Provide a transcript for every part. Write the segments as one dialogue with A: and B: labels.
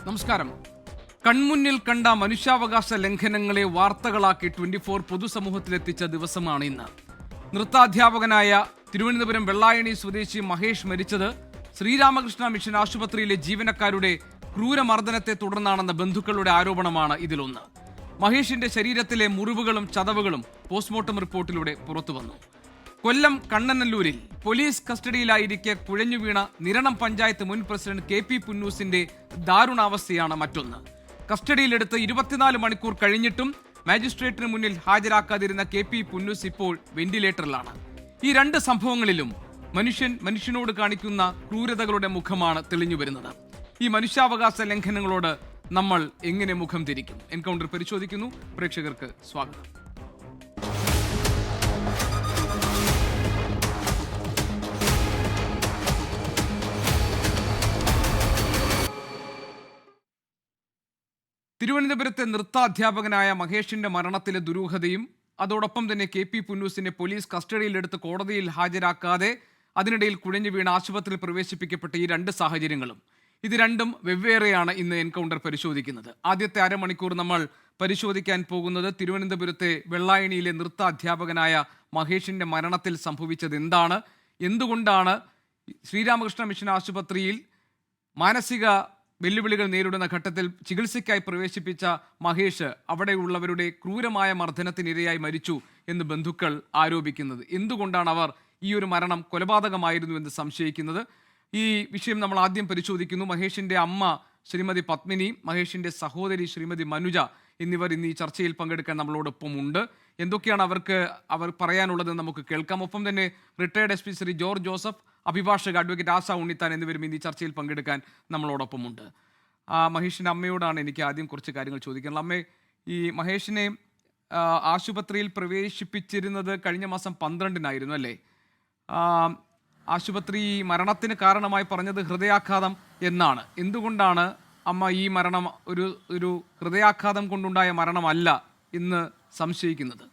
A: നമസ്കാരം. കൺമുന്നിൽ കണ്ട മനുഷ്യാവകാശ ലംഘനങ്ങളെ വാർത്തകളാക്കി 24 പൊതുസമൂഹത്തിലെത്തിച്ച ദിവസമാണ് ഇന്ന്. നൃത്താധ്യാപകനായ തിരുവനന്തപുരം വെള്ളായണി സ്വദേശി മഹേഷ് മരിച്ചത് ശ്രീരാമകൃഷ്ണ മിഷൻ ആശുപത്രിയിലെ ജീവനക്കാരുടെ ക്രൂരമർദ്ദനത്തെ തുടർന്നാണെന്ന ബന്ധുക്കളുടെ ആരോപണമാണ് ഇതിലൊന്ന്. മഹേഷിന്റെ ശരീരത്തിലെ മുറിവുകളും ചതവുകളും പോസ്റ്റ്മോർട്ടം റിപ്പോർട്ടിലൂടെ പുറത്തുവന്നു. കൊല്ലം കണ്ണനല്ലൂരിൽ പോലീസ് കസ്റ്റഡിയിലായിരിക്കെ കുഴഞ്ഞുവീണ നിരണം പഞ്ചായത്ത് മുൻ പ്രസിഡന്റ് KP പുന്നൂസിന്റെ ദാരുണാവസ്ഥയാണ് മറ്റൊന്ന്. കസ്റ്റഡിയിലെടുത്ത് 24 മണിക്കൂർ കഴിഞ്ഞിട്ടും മാജിസ്ട്രേറ്റിന് മുന്നിൽ ഹാജരാക്കാതിരുന്ന KP പുന്നൂസ് ഇപ്പോൾ വെന്റിലേറ്ററിലാണ്. ഈ രണ്ട് സംഭവങ്ങളിലും മനുഷ്യനോട് കാണിക്കുന്ന ക്രൂരതകളുടെ മുഖമാണ് തെളിഞ്ഞു വരുന്നത്. ഈ മനുഷ്യാവകാശ ലംഘനങ്ങളോട് നമ്മൾ എങ്ങനെ മുഖം തിരിക്കും? എൻകൗണ്ടർ പരിശോധിക്കുന്നു. പ്രേക്ഷകർക്ക് സ്വാഗതം. തിരുവനന്തപുരത്തെ നൃത്താധ്യാപകനായ മഹേഷിന്റെ മരണത്തിലെ ദുരൂഹതയും അതോടൊപ്പം തന്നെ KP പുന്നൂസിനെ പോലീസ് കസ്റ്റഡിയിലെടുത്ത് കോടതിയിൽ ഹാജരാക്കാതെ അതിനിടയിൽ കുഴഞ്ഞു വീണ ആശുപത്രിയിൽ പ്രവേശിപ്പിക്കപ്പെട്ട ഈ രണ്ട് സാഹചര്യങ്ങളും ഇത് രണ്ടും വെവ്വേറെയാണ് ഇന്ന് എൻകൗണ്ടർ പരിശോധിക്കുന്നത്. ആദ്യത്തെ അരമണിക്കൂർ നമ്മൾ പരിശോധിക്കാൻ പോകുന്നത് തിരുവനന്തപുരത്തെ വെള്ളായണിയിലെ നൃത്താധ്യാപകനായ മഹേഷിന്റെ മരണത്തിൽ സംഭവിച്ചത് എന്താണ്, എന്തുകൊണ്ടാണ് ശ്രീരാമകൃഷ്ണ മിഷൻ ആശുപത്രിയിൽ മാനസിക വെല്ലുവിളികൾ നേരിടുന്ന ഘട്ടത്തിൽ ചികിത്സയ്ക്കായി പ്രവേശിപ്പിച്ച മഹേഷ് അവിടെയുള്ളവരുടെ ക്രൂരമായ മർദ്ദനത്തിനിരയായി മരിച്ചു എന്ന് ബന്ധുക്കൾ ആരോപിക്കുന്നത്. എന്തുകൊണ്ടാണ് അവർ ഈ ഒരു മരണം കൊലപാതകമായിരുന്നു എന്ന് സംശയിക്കുന്നത്? ഈ വിഷയം നമ്മൾ ആദ്യം പരിശോധിക്കുന്നു. മഹേഷിന്റെ അമ്മ ശ്രീമതി പത്മിനി, മഹേഷിന്റെ സഹോദരി ശ്രീമതി മനുജ എന്നിവർ ഇന്ന് ഈ ചർച്ചയിൽ പങ്കെടുക്കാൻ നമ്മളോടൊപ്പം ഉണ്ട്. എന്തൊക്കെയാണ് അവർ പറയാനുള്ളത് നമുക്ക് കേൾക്കാം. ഒപ്പം തന്നെ retired SP Shri George Joseph, അഭിഭാഷക അഡ്വക്കേറ്റ് ആശ ഉണ്ണിത്താൻ എന്നിവരും ഇന്ന് ഈ ചർച്ചയിൽ പങ്കെടുക്കാൻ നമ്മളോടൊപ്പമുണ്ട്. മഹേഷിന്റെ അമ്മയോടാണ് എനിക്ക് ആദ്യം കുറച്ച് കാര്യങ്ങൾ ചോദിക്കാനുള്ളത്. അമ്മേ, ഈ മഹേഷിനെ ആശുപത്രിയിൽ പ്രവേശിപ്പിച്ചിരുന്നത് കഴിഞ്ഞ മാസം 12-നായിരുന്നു അല്ലേ? ആശുപത്രി മരണത്തിന് കാരണമായി പറഞ്ഞത് ഹൃദയാഘാതം എന്നാണ്. എന്തുകൊണ്ടാണ് അമ്മ ഈ മരണം ഒരു ഹൃദയാഘാതം കൊണ്ടുണ്ടായ മരണമല്ല എന്ന് സംശയിക്കുന്നത്?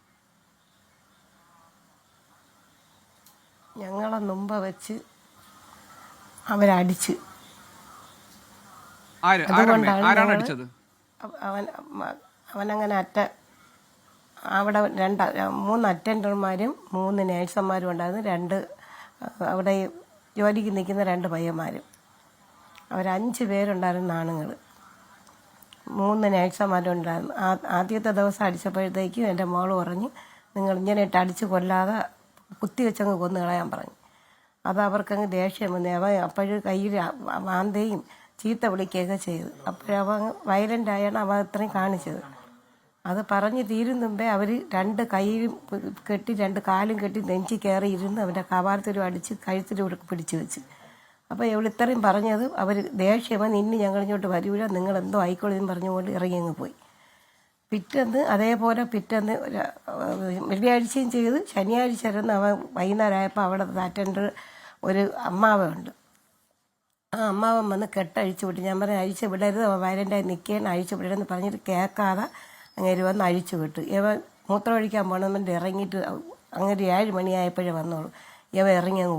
B: ഞങ്ങളെ മുമ്പ് വെച്ച് അവരടിച്ച്.
A: ആരാണ് അടിച്ചത്?
B: അവനങ്ങനെ അവിടെ 3 അറ്റൻഡർമാരും 3 നേഴ്സന്മാരും ഉണ്ടായിരുന്നു. അവിടെ ജോലിക്ക് നിൽക്കുന്ന 2 പയ്യന്മാരും. അവർ 5 പേരുണ്ടായിരുന്ന ആണുങ്ങൾ, 3 നേഴ്സന്മാരും ഉണ്ടായിരുന്നു. ആദ്യത്തെ ദിവസം അടിച്ചപ്പോഴത്തേക്കും എൻ്റെ മോള് പറഞ്ഞ്, നിങ്ങൾ ഇങ്ങനെ ഇട്ട് അടിച്ച് കൊല്ലാതെ കുത്തി വെച്ചങ്ങ് കൊന്നു കളയാൻ പറഞ്ഞു. അത് അവർക്കങ്ങ് ദേഷ്യം വന്നു. അവൻ അപ്പോഴും കയ്യിൽ വാന്തയും ചീത്ത വിളിക്കുകയൊക്കെ ചെയ്തു. അപ്പോഴവൻ വയലൻ്റ് ആയാണ് അവൻ അത്രയും കാണിച്ചത്. അത് പറഞ്ഞ് തീരും മുമ്പേ അവർ 2 കൈയും കെട്ടി 2 കാലും കെട്ടി നെഞ്ചി കയറി ഇരുന്ന് അവൻ്റെ കവാലത്തിലും അടിച്ച് കഴുത്തിലും പിടിച്ചു വെച്ച്. അപ്പോൾ ഇവളിത്രയും പറഞ്ഞത് അവർ ദേഷ്യം ഇനി ഞങ്ങളിങ്ങോട്ട് വരില്ല, നിങ്ങളെന്തോ ആയിക്കോളെന്ന് പറഞ്ഞുകൊണ്ട് ഇറങ്ങിയങ്ങ് പോയി. പിറ്റേന്ന് വെള്ളിയാഴ്ചയും ചെയ്ത് ശനിയാഴ്ച ഇരുന്ന് അവൻ വൈകുന്നേരമായപ്പോൾ അവിടെ അറ്റൻഡർ ഒരു അമ്മാവുണ്ട്. ആ അമ്മാവൻ വന്ന് കെട്ടഴിച്ചു വിട്ടു. ഞാൻ പറഞ്ഞ് അഴിച്ചു വിടരുത്, അവൻ വയലൻ്റായി നിൽക്കാൻ അഴിച്ചു വിടരുതെന്ന് പറഞ്ഞിട്ട് കേൾക്കാതെ അങ്ങനെ വന്ന് അഴിച്ചു വിട്ടു. ഇവ മൂത്രം ഒഴിക്കാൻ പോകണമെന്ന് ഇറങ്ങിയിട്ട് അങ്ങനെ 7 മണിയായപ്പോഴേ വന്നോളൂ. ഇവ ഇറങ്ങി അങ്ങ്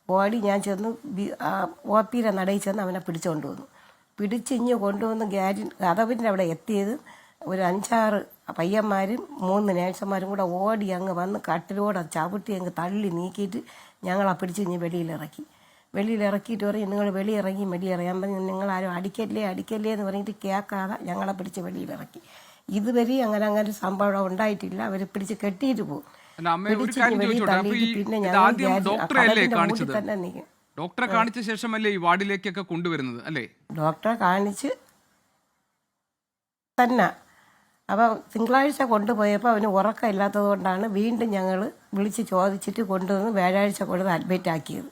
B: ഓടി ഞാൻ ചെന്ന് OP നടയിൽ ചെന്ന് അവനെ പിടിച്ചുകൊണ്ട് വന്നു. പിടിച്ചിഞ്ഞ് കൊണ്ടുവന്ന് കതവിൻ്റെ അവിടെ എത്തിയത് ഒരു 5-6 പയ്യന്മാരും 3 നേഴ്സന്മാരും കൂടെ ഓടി അങ്ങ് വന്ന് കട്ടിലോടെ ചവിട്ടി അങ്ങ് തള്ളി നീക്കിയിട്ട് ഞങ്ങളെ പിടിച്ചിഞ്ഞ് വെളിയിലിറക്കിയിട്ട് പറയും, നിങ്ങൾ വെളിയിറങ്ങാൻ പറഞ്ഞ് നിങ്ങളാരും അടിക്കല്ലേ എന്ന് പറഞ്ഞിട്ട് കേൾക്കാതെ ഞങ്ങളെ പിടിച്ച് വെളിയിലിറക്കി. ഇതുവരെ അങ്ങനെ സംഭവം ഉണ്ടായിട്ടില്ല. അവർ പിടിച്ച് കെട്ടിയിട്ട് പോകും. പിന്നെ
A: ഡോക്ടറെ കാണിച്ച ശേഷമല്ലേ ഈ വാർഡിലേക്കൊക്കെ കൊണ്ടുവരുന്നത് അല്ലേ?
B: ഡോക്ടറെ കാണിച്ച് തന്നെ. അപ്പോൾ തിങ്കളാഴ്ച കൊണ്ടുപോയപ്പോൾ അവന് ഉറക്കമില്ലാത്തത് കൊണ്ടാണ് വീണ്ടും ഞങ്ങൾ വിളിച്ച് ചോദിച്ചിട്ട് കൊണ്ടുവന്ന് വ്യാഴാഴ്ച കൊണ്ടുവന്ന് അഡ്മിറ്റ് ആക്കിയത്.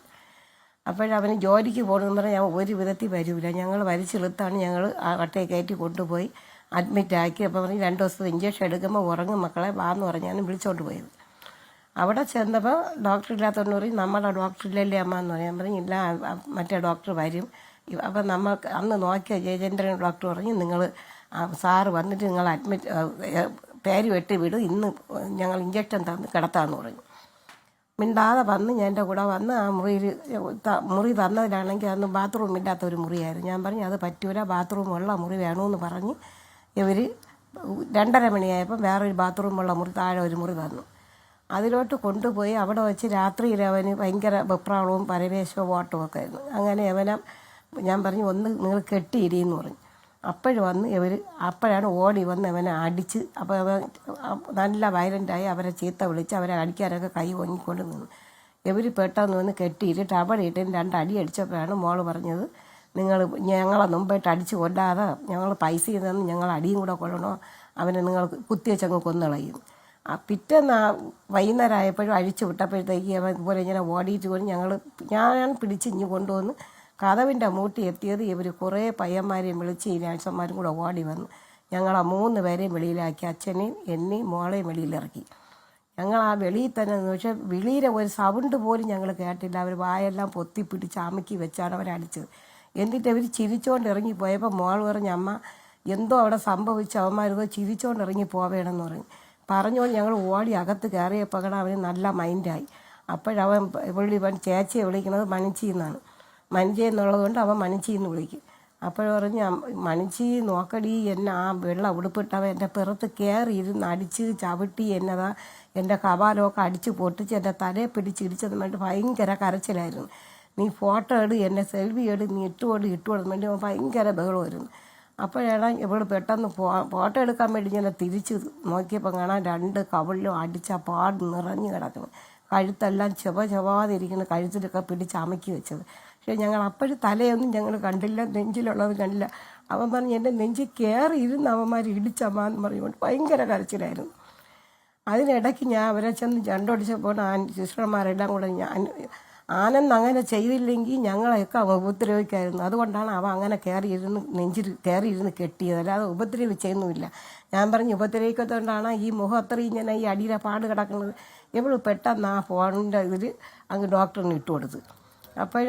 B: അപ്പോഴവന് ജോലിക്ക് പോകണമെന്ന് പറഞ്ഞാൽ ഞാൻ ഒരു വിധത്തിൽ വരില്ല. ഞങ്ങൾ വലിച്ചെളുത്താണ് ഞങ്ങൾ ആ വട്ടയെ കയറ്റി കൊണ്ടുപോയി അഡ്മിറ്റ് ആക്കി. അപ്പോൾ പറഞ്ഞ് 2 ദിവസത്തെ ഇഞ്ചക്ഷൻ എടുക്കുമ്പോൾ ഉറങ്ങും മക്കളെ വാന്ന് പറഞ്ഞാണ് വിളിച്ചോണ്ട് പോയത്. അവിടെ ചെന്നപ്പോൾ ഡോക്ടർ ഇല്ലാത്തതുകൊണ്ട് പറയും, നമ്മളെ ഡോക്ടറില്ലല്ലേ അമ്മ എന്ന് പറയാൻ പറഞ്ഞ്, ഇല്ല മറ്റേ ഡോക്ടർ വരും. അപ്പം നമ്മൾക്ക് അന്ന് നോക്കിയ ജയചന്ദ്രൻ ഡോക്ടർ പറഞ്ഞ്, നിങ്ങൾ സാറ് വന്നിട്ട് നിങ്ങൾ പേര് വെട്ടി വിടും, ഇന്ന് ഞങ്ങൾ ഇഞ്ചക്ഷൻ തന്ന് കിടത്താമെന്ന് പറഞ്ഞു. മിണ്ടാതെ വന്ന് ഞാൻ എൻ്റെ കൂടെ വന്ന് ആ മുറി തന്നതിലാണെങ്കിൽ അന്ന് ബാത്റൂം ഇല്ലാത്ത ഒരു മുറിയായിരുന്നു. ഞാൻ പറഞ്ഞു അത് പറ്റൂല, ബാത്റൂമുള്ള മുറി വേണമെന്ന് പറഞ്ഞ് ഇവർ 2:30 മണിയായപ്പോൾ വേറൊരു ബാത്റൂമുള്ള മുറി താഴെ ഒരു മുറി തന്നു. അതിലോട്ട് കൊണ്ടുപോയി അവിടെ വെച്ച് രാത്രിയിൽ അവന് ഭയങ്കര വെപ്രാളവും പരവേശവും ഓട്ടവും ഒക്കെ ആയിരുന്നു. അങ്ങനെ ഞാൻ പറഞ്ഞു ഒന്ന് നിങ്ങൾ കെട്ടിയിരിയെന്ന് പറഞ്ഞു. അപ്പോഴും വന്ന് അപ്പോഴാണ് ഓടി വന്ന് അവനെ അടിച്ച്. അപ്പോൾ അവൻ നല്ല വയലൻ്റായി അവരെ ചീത്ത വിളിച്ച് അവരെ അടിക്കാനൊക്കെ കൈ ഓങ്ങിക്കൊണ്ട് നിന്നു. പെട്ടെന്ന് വന്ന് കെട്ടിയിട്ട് അവിടെ ഇട്ട് 2 അടി അടിച്ചപ്പോഴാണ് മോള് പറഞ്ഞത്, നിങ്ങൾ ഞങ്ങളെ മുമ്പായിട്ട് അടിച്ച് കൊല്ലാതെ ഞങ്ങൾ പൈസ തന്ന് ഞങ്ങൾ അടിയും കൂടെ കൊള്ളണോ, അവനെ നിങ്ങൾ കുത്തിവെച്ചങ്ങ് കൊന്നുകളയും. പിറ്റേന്ന് വൈകുന്നേരം ആയപ്പോഴും അഴിച്ചു വിട്ടപ്പോഴത്തേക്ക് അവൻ ഇതുപോലെ ഇങ്ങനെ ഓടിയിട്ട് കൊണ്ട് ഞാൻ പിടിച്ച് ഇഞ്ഞ് കൊണ്ടുവന്ന് കതവിൻ്റെ മൂട്ടി എത്തിയത് കുറേ പയ്യന്മാരെയും വിളിച്ച് ഈ നേഴ്സന്മാരും കൂടെ ഓടി വന്ന് ഞങ്ങളെ 3 പേരെയും വെളിയിലാക്കി. അച്ഛനെയും എന്നെയും മോളെയും വെളിയിലിറക്കി. ഞങ്ങൾ ആ വെളിയിൽ തന്നെ നിന്ന്, പക്ഷേ വെളിയിലെ ഒരു സൗണ്ട് പോലും ഞങ്ങൾ കേട്ടില്ല. അവർ വായെല്ലാം പൊത്തിപ്പിടിച്ച് അമുക്കി വെച്ചാണ് അവരടിച്ചത്. എന്നിട്ട് അവർ ചിരിച്ചുകൊണ്ട് ഇറങ്ങിപ്പോയപ്പോൾ മോൾ പറഞ്ഞ, അമ്മ എന്തോ അവിടെ സംഭവിച്ച അവന്മാരതോ ചിരിച്ചുകൊണ്ട് ഇറങ്ങി പോവേണമെന്ന് പറഞ്ഞുകൊണ്ട് ഞങ്ങൾ ഓടി അകത്ത് കയറിയപ്പോൾ അവന് നല്ല മൈൻഡായി. അപ്പോഴവൻ ചേച്ചിയെ വിളിക്കുന്നത് മണിച്ചി എന്നാണ്. മണിച്ചി എന്നുള്ളതുകൊണ്ട് അവൻ മണിച്ചി എന്ന് വിളിക്കും. അപ്പോൾ പറഞ്ഞ്, മണിച്ചി നോക്കടി, എന്നെ ആ വെള്ള ഉടുപ്പിട്ടവൻ എൻ്റെ പിറത്ത് കയറി ഇരുന്ന് അടിച്ച് ചവിട്ടി എന്നതാ എൻ്റെ കപാലമൊക്കെ അടിച്ച് പൊട്ടിച്ച് എൻ്റെ തലയെ പിടിച്ചിടിച്ചതിന് വേണ്ടി ഭയങ്കര കരച്ചിലായിരുന്നു. നീ ഫോട്ടോ എടു, എന്നെ സെൽഫി എടു, നീ ഇട്ടുകൊടുക്കാൻ വേണ്ടി അവൻ ഭയങ്കര ബഹളമായിരുന്നു. അപ്പോഴാണ് ഇവൾ പെട്ടെന്ന് ഫോട്ടോ എടുക്കാൻ വേണ്ടി ഞാൻ തിരിച്ച് നോക്കിയപ്പോൾ കാണാൻ 2 കവിളിലും അടിച്ച പാട് നിറഞ്ഞു കിടക്കണം. കഴുത്തെല്ലാം ചെവാതിരിക്കുന്ന, കഴുത്തിലൊക്കെ പിടിച്ച് അമക്കി വെച്ചത്. പക്ഷേ ഞങ്ങൾ അപ്പോഴും തലയൊന്നും ഞങ്ങൾ കണ്ടില്ല, നെഞ്ചിലുള്ളത് കണ്ടില്ല. അവൻ പറഞ്ഞ് എൻ്റെ നെഞ്ചിൽ കയറി ഇരുന്ന് അവന്മാർ ഇടിച്ചമ്മാന്ന് പറഞ്ഞുകൊണ്ട് ഭയങ്കര കരച്ചിലായിരുന്നു. അതിനിടയ്ക്ക് ഞാൻ അവരെ ചെന്ന് ചണ്ടൊടിച്ചപ്പോൾ സിസ്റ്റർമാരെല്ലാം കൂടെ ആനന്ദ് അങ്ങനെ ചെയ്തില്ലെങ്കിൽ ഞങ്ങളെയൊക്കെ അവൻ ഉപദ്രവിക്കായിരുന്നു. അതുകൊണ്ടാണ് അവൻ അങ്ങനെ നെഞ്ചിൽ കയറിയിരുന്ന് കെട്ടിയത്, അല്ലാതെ ഉപദ്രവിച്ചൊന്നുമില്ല. ഞാൻ പറഞ്ഞ് ഉപദ്രവിക്കാത്തതുകൊണ്ടാണ് ഈ മുഖം അത്രയും ഇങ്ങനെ ഈ അടിയിലെ പാട് കിടക്കുന്നത്. പെട്ടെന്ന് ആ ഫോണിൻ്റെ ഇതിൽ അങ്ങ് ഡോക്ടറിന് ഇട്ട് കൊടുത്ത്.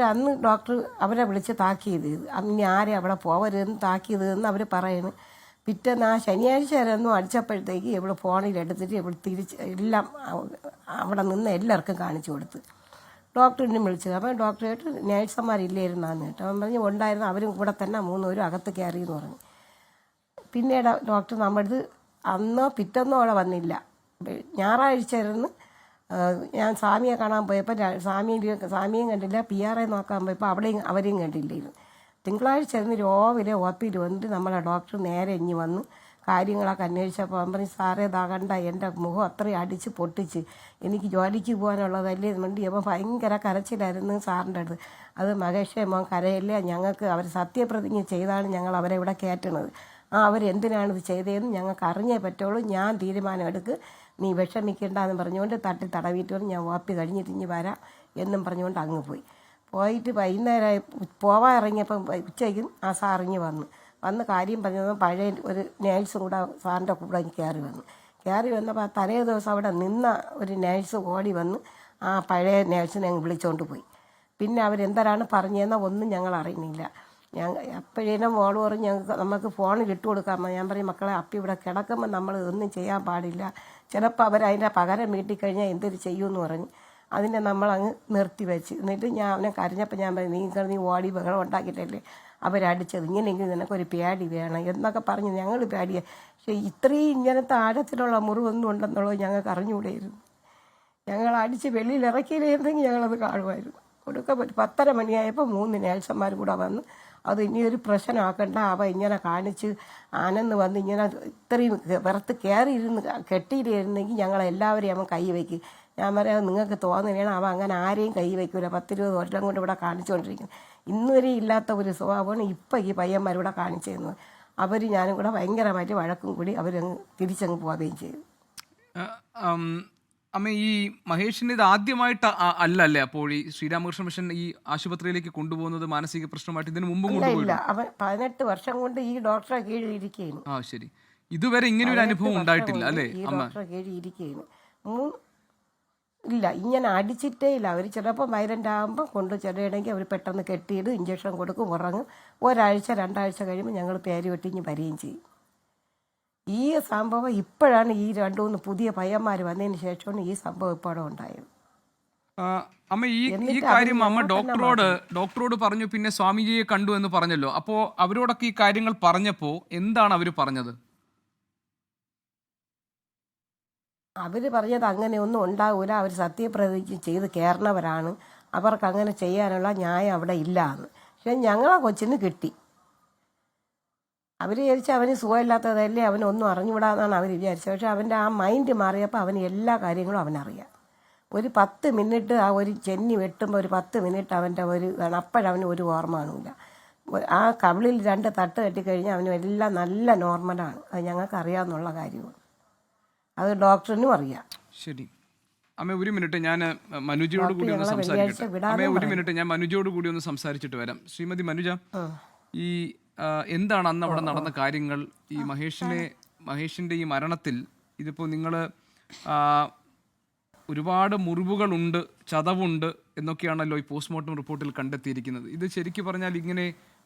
B: അന്ന് ഡോക്ടർ അവരെ വിളിച്ച് താക്കീത് ചെയ്ത്, ഇനി ആരെ അവിടെ പോകരുതെന്ന് താക്കീതെന്ന് അവർ പറയുന്നു. പിറ്റേന്ന് ആ ശനിയാഴ്ച വരെയൊന്നും അടിച്ചപ്പോഴത്തേക്ക് ഫോണിലെടുത്തിട്ട് തിരിച്ച് എല്ലാം അവിടെ നിന്ന് എല്ലാവർക്കും കാണിച്ചു കൊടുത്ത്. ഡോക്ടറിനും വിളിച്ചത്. അപ്പോൾ ഡോക്ടറായിട്ട് നേഴ്സന്മാരില്ലായിരുന്നാന്ന് കേട്ടോ. അവൻ പറഞ്ഞ് ഉണ്ടായിരുന്നു, അവരും കൂടെ തന്നെ 3 പേരും അകത്ത് കയറിയെന്ന് പറഞ്ഞു. പിന്നീട് ഡോക്ടർ നമ്മുടെ പിറ്റേന്നോ അവിടെ വന്നില്ല. ഞായറാഴ്ച ആയിരുന്നു. ഞാൻ സ്വാമിയെ കാണാൻ പോയപ്പോൾ സ്വാമിയും കണ്ടില്ല, PRA നോക്കാൻ പോയപ്പോൾ അവരെയും കണ്ടില്ലായിരുന്നു. തിങ്കളാഴ്ച ആയിരുന്നു രാവിലെ OPയിൽ വന്നിട്ട് നമ്മളെ ഡോക്ടർ നേരെ ഇഞ്ഞ് വന്ന് കാര്യങ്ങളൊക്കെ അന്വേഷിച്ചപ്പോൾ അവൻ പറഞ്ഞ്, സാറേ ഇതാകണ്ട, എൻ്റെ മുഖം അത്രയും അടിച്ച് പൊട്ടിച്ച് എനിക്ക് ജോലിക്ക് പോകാനുള്ളതല്ലേ വേണ്ടി അവൻ ഭയങ്കര കരച്ചിലായിരുന്നു സാറിൻ്റെ അടുത്ത്. അത് മഹേഷേ മോൻ കരയല്ലേ, ഞങ്ങൾക്ക് അവർ സത്യപ്രതിജ്ഞ ചെയ്താണ് ഞങ്ങൾ അവരെ ഇവിടെ കയറ്റണത്. അവരെന്തിനാണ് ഇത് ചെയ്തതെന്ന് ഞങ്ങൾക്ക് അറിഞ്ഞേ പറ്റുള്ളൂ, ഞാൻ തീരുമാനം എടുക്ക്, നീ വിഷമിക്കേണ്ടെന്ന് പറഞ്ഞുകൊണ്ട് തടവിയിട്ട് ഞാൻ OP കഴിഞ്ഞിട്ട് ഇഞ്ഞ് വരാം എന്നും പറഞ്ഞുകൊണ്ട് അങ്ങ് പോയിട്ട് വൈകുന്നേരം പോവാൻ ഇറങ്ങിയപ്പം ഉച്ചയ്ക്കും ആ സാറിഞ്ഞ് വന്ന് കാര്യം പറഞ്ഞപ്പോൾ പഴയ ഒരു നേഴ്സും കൂടെ സാറിൻ്റെ കൂടെ കയറി വന്നപ്പോൾ ആ തലേ ദിവസം അവിടെ നിന്ന ഒരു നേഴ്സ് ഓടി വന്ന് ആ പഴയ നേഴ്സിനെ അങ്ങ് വിളിച്ചുകൊണ്ട് പോയി. പിന്നെ അവരെന്തരാണ് പറഞ്ഞതെന്നോ ഒന്നും ഞങ്ങൾ അറിയുന്നില്ല. അപ്പോഴേനും മോള് പറഞ്ഞ് നമുക്ക് ഫോണിൽ ഇട്ട് കൊടുക്കാമോ. ഞാൻ പറയും, മക്കളെ അപ്പം ഇവിടെ കിടക്കുമ്പോൾ നമ്മൾ ഒന്നും ചെയ്യാൻ പാടില്ല, ചിലപ്പോൾ അവരതിൻ്റെ പകരം വീട്ടിക്കഴിഞ്ഞാൽ എന്തൊരു ചെയ്യുമെന്ന് പറഞ്ഞ് അതിനെ നമ്മളങ്ങ് നിർത്തിവെച്ച്. എന്നിട്ട് ഞാൻ അവനെ കരഞ്ഞപ്പോൾ ഞാൻ പറയും, നീ ഓടി ബഹളം ഉണ്ടാക്കിയിട്ടല്ലേ അവരടിച്ചത്, ഇങ്ങനെയെങ്കിലും നിനക്കൊരു പേടി വേണം എന്നൊക്കെ പറഞ്ഞ് ഞങ്ങൾ പേടിയാണ്. പക്ഷേ ഇത്രയും ഇങ്ങനത്തെ ആഴത്തിലുള്ള മുറിവൊന്നും ഉണ്ടെന്നുള്ളത് ഞങ്ങൾക്ക് അറിഞ്ഞുകൂടെയായിരുന്നു. ഞങ്ങൾ അടിച്ച് വെളിയിൽ ഇറക്കിയില്ലായിരുന്നെങ്കിൽ ഞങ്ങളത് കാണുമായിരുന്നു. കൊടുക്ക 10:30 മണിയായപ്പോൾ 3 നേഴ്സന്മാർ കൂടെ വന്ന് അത് ഇനിയൊരു പ്രശ്നമാക്കണ്ട, അവ ഇങ്ങനെ കാണിച്ച് ആനന്ദ് വന്ന് ഇങ്ങനെ ഇത്രയും പുറത്ത് കയറിയിരുന്ന് കെട്ടിയിരുന്നെങ്കിൽ ഞങ്ങളെല്ലാവരെയും അവൻ കൈ വയ്ക്കും. ഞാൻ പറയാം, നിങ്ങൾക്ക് തോന്നുകയാണ് അവൻ അങ്ങനെ ആരെയും കൈ വയ്ക്കില്ല, 10-20 കൊല്ലം കൊണ്ട് ഇവിടെ കാണിച്ചുകൊണ്ടിരിക്കുന്നു. ഇന്നുവരെ ഇല്ലാത്ത ഒരു സ്വഭാവമാണ് ഇപ്പം ഈ പയ്യന്മാരിവിടെ കാണിച്ചു തരുന്നത്. ഞാനും കൂടെ ഭയങ്കരമായിട്ട് വഴക്കും കൂടി അവരങ്ങ് തിരിച്ചങ്ങ് പോവുകയും ചെയ്തു.
A: അമ്മ, ഈ മഹേഷിന് ഇത് ആദ്യമായിട്ട് അല്ലേ അപ്പോൾ ഈ ശ്രീരാമകൃഷ്ണ മിഷൻ ഈ ആശുപത്രിയിലേക്ക് കൊണ്ടുപോകുന്നത് മാനസിക പ്രശ്നമായിട്ട് ഇതിനു മുമ്പ്
B: ഇല്ല, അവൻ 18 വർഷം കൊണ്ട് ഈ ഡോക്ടറെ കീഴിയിരിക്കുകയാണ്.
A: ശരി, ഇതുവരെ ഇങ്ങനെ ഒരു അനുഭവം ഉണ്ടായിട്ടില്ല അല്ലേ അമ്മ?
B: ഡോക്ടറെ കീഴിയിരിക്കുകയാണ്. ഇല്ല, ഇങ്ങനെ അടിച്ചിട്ടേ ഇല്ല. അവർ ചിലപ്പോൾ വയലൻ്റ് ആകുമ്പോൾ കൊണ്ട് ചെല്ലണമെങ്കിൽ അവർ പെട്ടെന്ന് കെട്ടിയിട്ട് ഇഞ്ചക്ഷൻ കൊടുക്കും, ഉറങ്ങും. 1 ആഴ്ച 2 ആഴ്ച കഴിയുമ്പോൾ ഞങ്ങൾ പേര് വെട്ടിഞ്ഞ് വരികയും ചെയ്യും. ഈ സംഭവം ഇപ്പോഴാണ് ഈ 2-3 പുതിയ പയ്യന്മാർ വന്നതിന് ശേഷമാണ് ഈ സംഭവം ഇപ്പോഴും ഉണ്ടായത്.
A: ആ, അമ്മ ഈ
B: എന്നിട്ട്
A: കാര്യം
B: അവര്
A: അമ്മ
B: ഞങ്ങൾക്ക് തന്നെ
A: ഡോക്ടറോട് പറഞ്ഞു, പിന്നെ സ്വാമിജിയെ കണ്ടു എന്ന് പറഞ്ഞല്ലോ. അപ്പോ അവരോടൊക്കെ ഈ കാര്യങ്ങൾ പറഞ്ഞപ്പോ എന്താണ് അവർ പറഞ്ഞത്?
B: അവര് പറഞ്ഞത് അങ്ങനെയൊന്നും ഉണ്ടാവൂല, അവർ സത്യപ്രതിജ്ഞ ചെയ്ത് കയറുന്നവരാണ്, അവർക്ക് അങ്ങനെ ചെയ്യാനുള്ള ന്യായം അവിടെ ഇല്ല എന്ന്. പക്ഷെ ഞങ്ങളെ കൊച്ചിന് കിട്ടി. അവർ വിചാരിച്ച അവന് സുഖമില്ലാത്തതല്ലേ, അവനൊന്നും അറിഞ്ഞുകൂടാന്നാണ് അവർ വിചാരിച്ചത്. പക്ഷെ അവൻ്റെ ആ മൈൻഡ് മാറിയപ്പോൾ അവന് എല്ലാ കാര്യങ്ങളും അവനറിയാം. ഒരു 10 മിനിറ്റ് ആ ഒരു ചെന്നി വെട്ടുമ്പോൾ ഒരു 10 മിനിറ്റ് അവൻ്റെ ഒരു അപ്പോഴവന് ഒരു ഓർമ്മ കാണില്ല. ആ കവിളിൽ 2 തട്ട് കെട്ടിക്കഴിഞ്ഞാൽ അവനും എല്ലാം നല്ല നോർമലാണ്. അത് ഞങ്ങൾക്ക് അറിയാമെന്നുള്ള കാര്യമാണ്, അത് ഡോക്ടറിനും അറിയാം.
A: ശരി അമ്മ, ഒരു മിനിറ്റ് ഞാൻ മനുജയോട് കൂടി ഒന്ന്
B: ഞങ്ങളെ
A: സംസാരിക്കട്ടെ.
B: വെള്ളിയാഴ്ച വിടാനും
A: അമ്മ ഒരു
B: പറഞ്ഞു.
A: മിനിറ്റ്, ഞാൻ മനുജയോട് കൂടി ഒന്ന് സംസാരിച്ചിട്ട് വരാം. ശ്രീമതി മനുജ, ഈ എന്താണ് അന്ന് അവിടെ നടന്ന കാര്യങ്ങൾ? ഈ മഹേഷിന്റെ ഈ മരണത്തിൽ ഇതിപ്പോൾ നിങ്ങൾ ഒരുപാട് മുറിവുകളുണ്ട്, ചതവുണ്ട് എന്നൊക്കെയാണല്ലോ ഈ പോസ്റ്റ്മോർട്ടം റിപ്പോർട്ടിൽ കണ്ടെത്തിയിരിക്കുന്നത്. ഇത് ശരിക്കും പറഞ്ഞാൽ ഇങ്ങനെ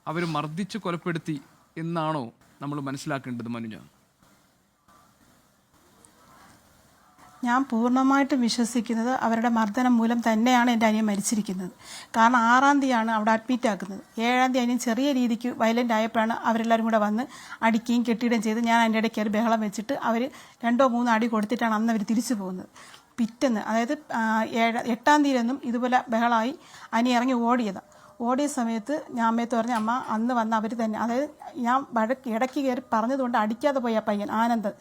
A: അവർ മർദ്ദിച്ച് കൊലപ്പെടുത്തി എന്നാണോ നമ്മൾ മനസ്സിലാക്കേണ്ടത് മനുജ?
C: ഞാൻ പൂർണ്ണമായിട്ടും വിശ്വസിക്കുന്നത് അവരുടെ മർദ്ദനം മൂലം തന്നെയാണ് എൻ്റെ അനിയൻ മരിച്ചിരിക്കുന്നത്. കാരണം 6-ാം തീയതിയാണ് അവിടെ അഡ്മിറ്റ് ആക്കുന്നത്. 7-ാം തീയതി അനിയൻ ചെറിയ രീതിക്ക് വയലൻ്റ് ആയപ്പോഴാണ് അവരെല്ലാവരും കൂടെ വന്ന് അടിക്കുകയും കെട്ടിയിടുകയും ചെയ്ത് ഞാൻ അതിൻ്റെ ഇടയ്ക്ക് ഒരു ബഹളം വെച്ചിട്ട് അവർ 2-3 അടി കൊടുത്തിട്ടാണ് അന്ന് അവർ തിരിച്ചു പോകുന്നത്. പിറ്റേന്ന്, അതായത് 8-ാം തീയതിയൊന്നും ഇതുപോലെ ബഹളമായി അനി ഇറങ്ങി ഓടിയ സമയത്ത് ഞാൻ അമ്മയത്ത് പറഞ്ഞ, അമ്മ അന്ന് വന്ന അവർ തന്നെ, അതായത് ഞാൻ ഇടയ്ക്ക് കയറി പറഞ്ഞതുകൊണ്ട് അടിക്കാതെ പോയി ആ പയ്യൻ ആനന്ദ്,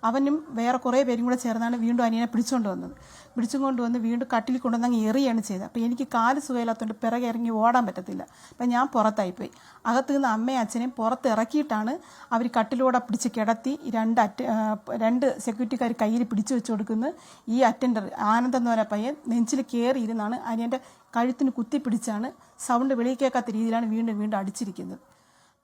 C: അവനും വേറെ കുറേ പേരും കൂടെ ചേർന്നാണ് വീണ്ടും അനിയനെ പിടിച്ചുകൊണ്ട് വന്ന് വീണ്ടും കട്ടിൽ കൊണ്ടുവന്ന് അങ്ങ് എറിയാണ് ചെയ്തത്. അപ്പോൾ എനിക്ക് കാല് സുഖമില്ലാത്തതുകൊണ്ട് പിറകെ ഇറങ്ങി ഓടാൻ പറ്റത്തില്ല. അപ്പം ഞാൻ പുറത്തായിപ്പോയി. അകത്ത് നിന്ന് അമ്മയും അച്ഛനെയും പുറത്ത് ഇറക്കിയിട്ടാണ് അവർ കട്ടിലൂടെ പിടിച്ച് കിടത്തി 2 സെക്യൂരിറ്റിക്കാർ കയ്യിൽ പിടിച്ചു വെച്ച് കൊടുക്കുന്നത്. ഈ അറ്റൻഡർ ആനന്ദ് എന്ന് പറയുന്ന പയ്യൻ നെഞ്ചിൽ കയറിയിരുന്നാണ് അനിയൻ്റെ കഴുത്തിന് കുത്തിപ്പിടിച്ചാണ് സൗണ്ട് വെളിയിൽ കേൾക്കാത്ത രീതിയിലാണ് വീണ്ടും അടിച്ചിരിക്കുന്നത്.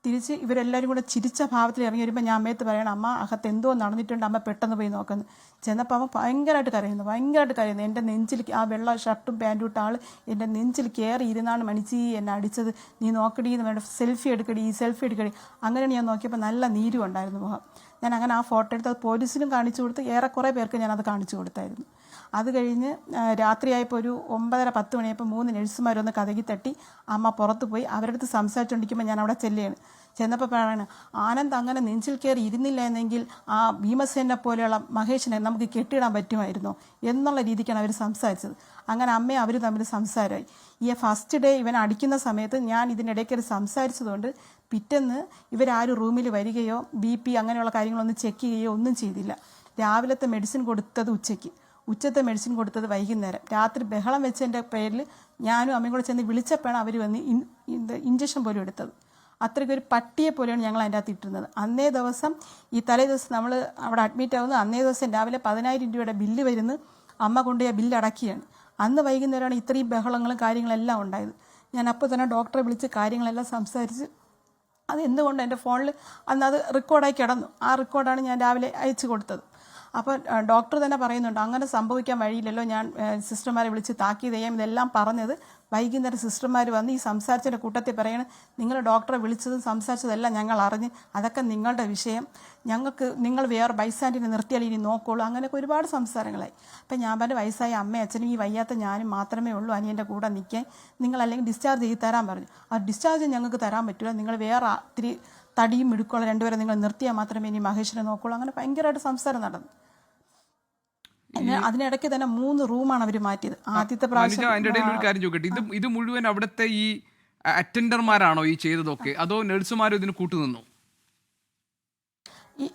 C: തിരിച്ച് ഇവരെല്ലാവരും കൂടെ ചിരിച്ച ഭാവത്തിൽ ഇറങ്ങി വരുമ്പോൾ ഞാൻ അമ്മയത്ത് പറയണം, അമ്മ അകത്ത് എന്തോ നടന്നിട്ടുണ്ട്, അമ്മ പെട്ടെന്ന് പോയി നോക്കുന്നു. ചെന്നപ്പോൾ അവൻ ഭയങ്കരമായിട്ട് കരയുന്നു. എൻ്റെ നെഞ്ചിൽ ആ വെള്ള ഷർട്ടും പാൻറ്റും ഇട്ട ആൾ എൻ്റെ നെഞ്ചിൽ കയറി ഇരുന്നാണ് മണിച്ചി എന്നെ അടിച്ചത്, നീ നോക്കടി എന്ന് വേണ്ട, സെൽഫി എടുക്കടി. അങ്ങനെയാണ് ഞാൻ നോക്കിയപ്പോൾ നല്ല നീരും ഉണ്ടായിരുന്നു മുഖം. ഞാൻ അങ്ങനെ ആ ഫോട്ടോ എടുത്ത് അത് പോലീസിനും കാണിച്ചു കൊടുത്ത് ഏറെക്കുറെ പേർക്ക് ഞാനത് കാണിച്ചു കൊടുത്തായിരുന്നു. അത് കഴിഞ്ഞ് രാത്രിയായപ്പോൾ ഒരു 9:30-10 മണിയായപ്പോൾ 3 നഴ്സുമാരൊന്ന് കതകി തട്ടി. അമ്മ പുറത്ത് പോയി അവരുടെ അടുത്ത് സംസാരിച്ചുകൊണ്ടിരിക്കുമ്പോൾ ഞാൻ അവിടെ ചെന്നപ്പോൾ പറയാണ്, ആനന്ദ് അങ്ങനെ നെഞ്ചിൽ കയറി ഇരുന്നില്ല എന്നെങ്കിൽ ആ ഭീമസേനെ പോലെയുള്ള മഹേഷിനെ നമുക്ക് കെട്ടിയിടാൻ പറ്റുമായിരുന്നോ എന്നുള്ള രീതിക്കാണ് അവർ സംസാരിച്ചത്. അങ്ങനെ അമ്മയും അവർ തമ്മിൽ സംസാരമായി. ഈ ഫസ്റ്റ് ഡേ ഇവൻ അടിക്കുന്ന സമയത്ത് ഞാൻ ഇതിനിടയ്ക്ക് സംസാരിച്ചതുകൊണ്ട് പിറ്റേന്ന് ഇവരാരും റൂമിൽ വരികയോ BP അങ്ങനെയുള്ള കാര്യങ്ങളൊന്നും ചെക്ക് ചെയ്യുകയോ ഒന്നും ചെയ്തില്ല. രാവിലത്തെ മെഡിസിൻ കൊടുത്തത് ഉച്ചത്തെ മെഡിസിൻ കൊടുത്തത് വൈകുന്നേരം. രാത്രി ബഹളം വെച്ചതിൻ്റെ പേരിൽ ഞാനും അമ്മയും കൂടെ ചെന്ന് വിളിച്ചപ്പോഴാണ് അവർ വന്ന് ഇഞ്ചക്ഷൻ പോലും എടുത്തത്. അത്രയ്ക്കൊരു പട്ടിയെ പോലെയാണ് ഞങ്ങൾ അതിൻ്റെ അകത്ത് ഇട്ടിരുന്നത്. അന്നേ ദിവസം തലേ ദിവസം നമ്മൾ അവിടെ അഡ്മിറ്റ് ആവുന്നു. അന്നേ ദിവസം രാവിലെ 10,000 രൂപയുടെ ബില്ല് വരുന്നു. അമ്മ കൊണ്ടുപോയി ആ ബില്ല് അടക്കിയാണ്. അന്ന് വൈകുന്നേരമാണ് ഇത്രയും ബഹളങ്ങളും കാര്യങ്ങളെല്ലാം ഉണ്ടായത്. ഞാൻ അപ്പോൾ തന്നെ ഡോക്ടറെ വിളിച്ച് കാര്യങ്ങളെല്ലാം സംസാരിച്ച് അത് എന്തുകൊണ്ട് എൻ്റെ ഫോണിൽ അന്ന് അത് റെക്കോർഡായി കിടന്നു. ആ റെക്കോർഡാണ് ഞാൻ രാവിലെ അയച്ചു കൊടുത്തത്. അപ്പോൾ ഡോക്ടർ തന്നെ പറയുന്നുണ്ട്, അങ്ങനെ സംഭവിക്കാൻ വഴിയില്ലല്ലോ, ഞാൻ സിസ്റ്റർമാരെ വിളിച്ച് താക്കീത് ചെയ്യാം. ഇതെല്ലാം പറഞ്ഞത് വൈകുന്നേരം സിസ്റ്റർമാർ വന്ന് ഈ സംസാരിച്ചതിൻ്റെ കൂട്ടത്തിൽ പറയണം, നിങ്ങൾ ഡോക്ടറെ വിളിച്ചതും സംസാരിച്ചതെല്ലാം ഞങ്ങൾ അറിഞ്ഞ്, അതൊക്കെ നിങ്ങളുടെ വിഷയം, നിങ്ങൾ വേറെ ബൈസ്റ്റാൻഡിനെ നിർത്തിയാൽ ഇനി നോക്കോളൂ. അങ്ങനെയൊക്കെ ഒരുപാട് സംസാരങ്ങളായി. അപ്പം ഞാൻ പറഞ്ഞ വയസ്സായ അമ്മയും അച്ഛനും ഈ വയ്യാത്ത ഞാനും മാത്രമേ ഉള്ളൂ അനിയൻ്റെ കൂടെ നിൽക്കാൻ, നിങ്ങൾ അല്ലെങ്കിൽ ഡിസ്ചാർജ് ചെയ്ത് തരാൻ പറഞ്ഞു. ആ ഡിസ്ചാർജ് ഞങ്ങൾക്ക് തരാൻ പറ്റില്ല, നിങ്ങൾ വേറെ ഇത്തിരി തടിയും മിടുക്കുള്ള 2 പേരെ നിങ്ങൾ നിർത്തിയാൽ മാത്രമേ ഇനി മഹേഷിനെ നോക്കുള്ളൂ. അങ്ങനെ ഭയങ്കരമായിട്ട് സംസാരം നടന്നു. അതിനിടയ്ക്ക് തന്നെ 3 റൂമാണ് അവർ മാറ്റിയത്. ആദ്യത്തെ പ്രാവശ്യം
A: അതിന്റെ ഇടയിൽ ഒരു കാര്യം ചോദിക്കട്ടെ, ഇത് മുഴുവൻ അവിടുത്തെ ഈ അറ്റൻഡർമാരാണോ ഈ ചെയ്തതൊക്കെ, അതോ നഴ്സുമാരോ ഇതിന് കൂട്ടുനിന്നോ?
C: ഈ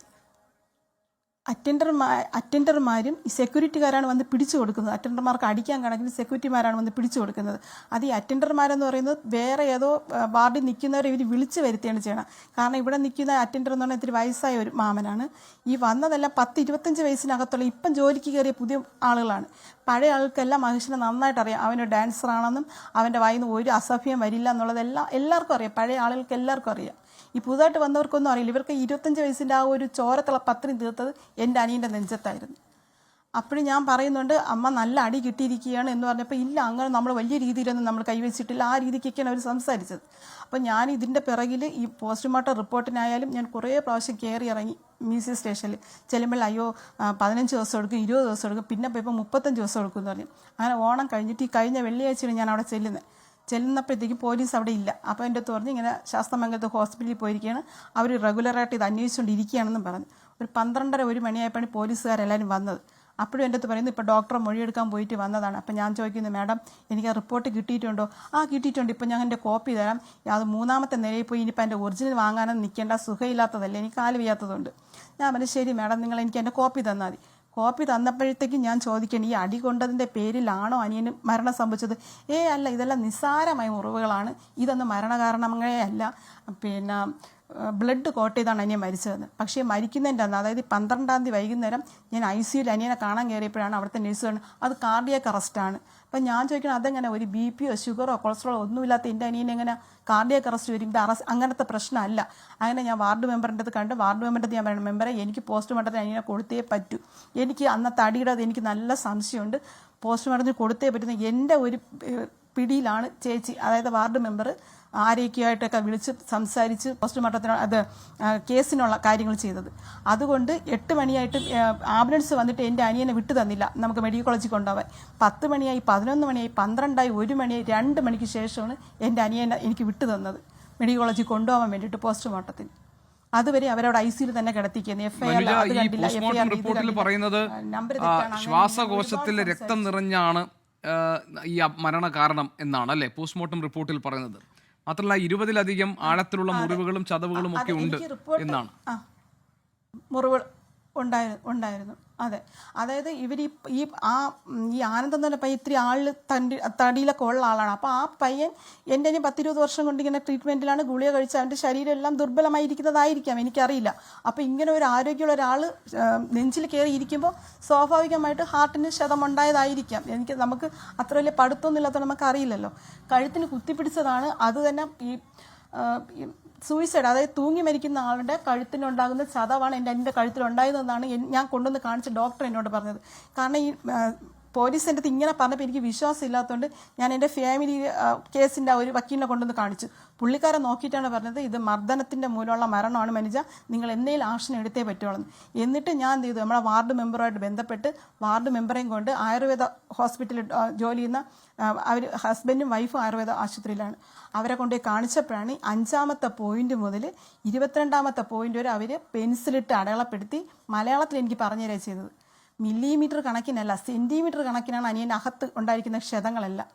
C: അറ്റൻഡർമാരും ഈ സെക്യൂരിറ്റിക്കാരാണ് വന്ന് പിടിച്ചു കൊടുക്കുന്നത്. അറ്റൻഡർമാർക്ക് അടിക്കാൻ കണക്കിന് സെക്യൂരിറ്റിമാരാണ് വന്ന് പിടിച്ചു കൊടുക്കുന്നത്. അത് ഈ അറ്റൻഡർമാരെന്ന് പറയുന്നത് വേറെ ഏതോ വാർഡിൽ നിൽക്കുന്നവരെ ഇവർ വിളിച്ച് വരുത്തിയാണ് ചെയ്യണം. കാരണം ഇവിടെ നിൽക്കുന്ന അറ്റൻഡർ എന്ന് പറഞ്ഞാൽ ഇത്തിരി വയസ്സായ ഒരു മാമനാണ്. ഈ വന്നതെല്ലാം 10-25 വയസ്സിനകത്തുള്ള ഇപ്പം ജോലിക്ക് കയറിയ പുതിയ ആളുകളാണ്. പഴയ ആൾക്കെല്ലാം മഹേഷിനെ നന്നായിട്ട് അറിയാം. അവനൊരു ഡാൻസറാണെന്നും അവൻ്റെ വായിൽ നിന്ന് ഒരു അസഭ്യം വരില്ല എന്നുള്ളതെല്ലാം എല്ലാവർക്കും അറിയാം. പഴയ ആളുകൾക്ക് എല്ലാവർക്കും അറിയാം. ഈ പുതുതായിട്ട് വന്നവർക്കൊന്നും അറിയില്ല. ഇവർക്ക് 25 വയസ്സിൻ്റെ ആ ഒരു ചോരത്തിള പത്രം തീർത്തത് എൻ്റെ അനിയൻ്റെ നെഞ്ചത്തായിരുന്നു. അപ്പോഴും ഞാൻ പറയുന്നുണ്ട് അമ്മ നല്ല അടി കിട്ടിയിരിക്കുകയാണ് എന്ന് പറഞ്ഞപ്പോൾ ഇല്ല അങ്ങനെ നമ്മൾ വലിയ രീതിയിലൊന്നും നമ്മൾ കൈവച്ചിട്ടില്ല, ആ രീതിക്കൊക്കെയാണ് അവർ സംസാരിച്ചത്. അപ്പം ഞാൻ ഇതിൻ്റെ പിറകിൽ ഈ പോസ്റ്റ്മോർട്ടം റിപ്പോർട്ടിനായാലും ഞാൻ കുറേ പ്രാവശ്യം കയറി ഇറങ്ങി മ്യൂസിയം സ്റ്റേഷനിൽ ചെല്ലുമ്പോൾ അയ്യോ 15 ദിവസം എടുക്കും, 20 ദിവസം എടുക്കും, പിന്നെ ഇപ്പോൾ 35 ദിവസം എടുക്കും എന്ന് പറഞ്ഞു. അങ്ങനെ ഓണം കഴിഞ്ഞിട്ട് ഈ കഴിഞ്ഞ വെള്ളിയാഴ്ചയാണ് ഞാൻ അവിടെ ചെല്ലുന്നപ്പോഴത്തേക്കും പോലീസ് അവിടെ ഇല്ല. അപ്പോൾ എൻ്റെ അടുത്ത് പറഞ്ഞ് ഇങ്ങനെ ശാസ്തമംഗലത്ത് ഹോസ്പിറ്റലിൽ പോയിരിക്കുകയാണ്, അവർ റെഗുലറായിട്ട് ഇത് അന്വേഷിച്ചുകൊണ്ടിരിക്കുകയാണെന്നും പറഞ്ഞു. ഒരു 12:30-1 മണിയായപ്പോഴാണ് പോലീസുകാരെല്ലാവരും വന്നത്. അപ്പോഴും എൻ്റെ അടുത്ത് പറയുന്നു ഇപ്പോൾ ഡോക്ടറെ മൊഴിയെടുക്കാൻ പോയിട്ട് വന്നതാണ്. അപ്പം ഞാൻ ചോദിക്കുന്നു മാഡം എനിക്ക് ആ റിപ്പോർട്ട് കിട്ടിയിട്ടുണ്ടോ? ആ കിട്ടിയിട്ടുണ്ട്, ഇപ്പം ഞാൻ എൻ്റെ കോപ്പി തരാം, അത് 3ാമത്തെ നിലയിൽ പോയി ഇനിയിപ്പോൾ എൻ്റെ ഒറിജിനൽ വാങ്ങാനൊന്നും നിൽക്കേണ്ട, സുഖമില്ലാത്തതല്ലേ, എനിക്ക് കാല് വയ്യാത്തതുകൊണ്ട്. ഞാൻ പറഞ്ഞു ശരി മാഡം നിങ്ങൾ എനിക്ക് എൻ്റെ കോപ്പി തന്നാൽ മതി. കോപ്പി തന്നപ്പോഴത്തേക്കും ഞാൻ ചോദിക്കണം ഈ അടി കൊണ്ടതിൻ്റെ പേരിലാണോ അനിയന് മരണം സംഭവിച്ചത്? അല്ല, ഇതെല്ലാം നിസ്സാരമായ മുറിവുകളാണ്, ഇതൊന്നും മരണകാരണങ്ങളേ അല്ല, പിന്നെ ബ്ലഡ് കോട്ട് ചെയ്താണ് അനിയൻ മരിച്ചതെന്ന്. പക്ഷേ മരിക്കുന്നതിൻ്റെ അന്ന്, അതായത് 12-ാം തീയതി വൈകുന്നേരം ഞാൻ ICUയിൽ അനിയനെ കാണാൻ കയറിയപ്പോഴാണ് അവിടുത്തെ നഴ്സ് പറഞ്ഞത് അത് കാർഡിയാക് അറസ്റ്റാണ്. അപ്പം ഞാൻ ചോദിക്കണം അതെങ്ങനെ ഒരു BP-യോ ഷുഗറോ കൊളസ്ട്രോളോ ഒന്നുമില്ലാത്ത എൻ്റെ അനിയനെ എങ്ങനെ കാർഡിയാക് അറസ്റ്റ് വരും? ഇത് അങ്ങനത്തെ പ്രശ്നമല്ല. അങ്ങനെ ഞാൻ വാർഡ് മെമ്പറിൻ്റെ അടുത്ത് കണ്ട് വാർഡ് മെമ്പറിൻ്റെ അടുത്ത് ഞാൻ പറയുന്നത് മെമ്പറെ എനിക്ക് പോസ്റ്റ്മോർട്ടത്തിന് അനിയനെ കൊടുത്തേ പറ്റൂ, എനിക്ക് അന്നത്തെ അടിയുടെ എനിക്ക് നല്ല സംശയമുണ്ട്, പോസ്റ്റ്മോർട്ടത്തിന് കൊടുത്തേ പറ്റുന്ന എൻ്റെ ഒരു പിടിയിലാണ് ചേച്ചി, അതായത് വാർഡ് മെമ്പർ ആരെയൊക്കെയായിട്ടൊക്കെ വിളിച്ച് സംസാരിച്ച് പോസ്റ്റ്മോർട്ടത്തിന് അത് കേസിനുള്ള കാര്യങ്ങൾ ചെയ്തത്. അതുകൊണ്ട് 8 മണിയായിട്ട് ആംബുലൻസ് വന്നിട്ട് എൻ്റെ അനിയനെ വിട്ടു തന്നില്ല നമുക്ക് മെഡിക്കൽ കോളേജിൽ കൊണ്ടുപോകാൻ. 10 മണിയായി, 11 മണിയായി, 12ആയി, 1 മണിയായി, 2 മണിക്ക് ശേഷമാണ് എൻ്റെ അനിയനെ എനിക്ക് വിട്ടു തന്നത് മെഡിക്കൽ കോളേജിൽ കൊണ്ടുപോകാൻ വേണ്ടിയിട്ട് പോസ്റ്റ്മോർട്ടത്തിന്. അതുവരെ അവരവിടെ ICUയിൽ തന്നെ കിടത്തിക്കുന്നു.
A: റിപ്പോർട്ടിൽ പറയുന്നത് ശ്വാസകോശത്തിൽ രക്തം നിറഞ്ഞാണ് ഈ മരണ കാരണം എന്നാണ് അല്ലേ പോസ്റ്റ്മോർട്ടം റിപ്പോർട്ടിൽ പറയുന്നത്. മാത്രമല്ല 20-ലധികം ആഴത്തിലുള്ള മുറിവുകളും ചതവുകളും ഒക്കെ ഉണ്ട് എന്നാണ്.
C: മുറിവ് ഉണ്ടായിരുന്നു. അതെ, അതായത് ഇവർ ഈ ആനന്ദം എന്ന് പറഞ്ഞ പയ്യൻ ഇത്തിരി ആളിൽ തടിയിലൊക്കെ ഉള്ള ആളാണ്. അപ്പോൾ ആ പയ്യൻ എൻ്റെ 10-20 വർഷം കൊണ്ട് ഇങ്ങനെ ട്രീറ്റ്മെൻറ്റിലാണ്, ഗുളിക കഴിച്ച് അവൻ്റെ ശരീരം എല്ലാം ദുർബലമായിരിക്കുന്നതായിരിക്കാം, എനിക്കറിയില്ല. അപ്പോൾ ഇങ്ങനെ ഒരു ആരോഗ്യമുള്ള ഒരാൾ നെഞ്ചിൽ കയറി ഇരിക്കുമ്പോൾ സ്വാഭാവികമായിട്ട് ഹാർട്ടിന് ക്ഷതമുണ്ടായതായിരിക്കാം. നമുക്ക് അത്ര വലിയ പഠിത്തമൊന്നും ഇല്ലാത്തത് നമുക്ക് അറിയില്ലല്ലോ. കഴുത്തിന് കുത്തിപ്പിടിച്ചതാണ്. അത് തന്നെ ഈ സൂയിസൈഡ്, അതായത് തൂങ്ങി മരിക്കുന്ന ആളുടെ കഴുത്തിനുണ്ടാകുന്ന ചതവാണ് എൻ്റെ കഴുത്തിലുണ്ടായതെന്നാണ് ഞാൻ കൊണ്ടുവന്ന് കാണിച്ച ഡോക്ടർ എന്നോട് പറഞ്ഞത്. കാരണം ഈ പോലീസ് എൻ്റെ അടുത്ത് ഇങ്ങനെ പറഞ്ഞപ്പോൾ എനിക്ക് വിശ്വാസം ഇല്ലാത്തതുകൊണ്ട് ഞാൻ എൻ്റെ ഫാമിലി കേസിൻ്റെ ഒരു വക്കീലിനെ കൊണ്ടുവന്ന് കാണിച്ചു. പുള്ളിക്കാരെ നോക്കിയിട്ടാണ് പറഞ്ഞത് ഇത് മർദ്ദനത്തിൻ്റെ മൂലമുള്ള മരണമാണ് മനുജ, നിങ്ങൾ എന്തെങ്കിലും ആക്ഷൻ എടുത്തേ പറ്റുള്ളൂ. എന്നിട്ട് ഞാൻ എന്ത് ചെയ്തു, നമ്മളെ വാർഡ് മെമ്പറുമായിട്ട് ബന്ധപ്പെട്ട് വാർഡ് മെമ്പറേയും കൊണ്ട് ആയുർവേദ ഹോസ്പിറ്റലിൽ ജോലി ചെയ്യുന്ന അവർ ഹസ്ബൻഡും വൈഫും ആയുർവേദ ആശുപത്രിയിലാണ്, അവരെ കൊണ്ടുപോയി കാണിച്ചപ്പോഴാണ് 5-ാമത്തെ പോയിന്റ് മുതൽ 22-ാമത്തെ പോയിന്റ് വരെ അവർ പെൻസിലിട്ട് അടയാളപ്പെടുത്തി മലയാളത്തിൽ എനിക്ക് പറഞ്ഞു തരിക ചെയ്തത്. മില്ലിമീറ്റർ കണക്കിനല്ല, സെൻറ്റിമീറ്റർ കണക്കിനാണ് അനിയൻ്റെ അകത്ത് ഉണ്ടായിരിക്കുന്ന ക്ഷതങ്ങളെല്ലാം.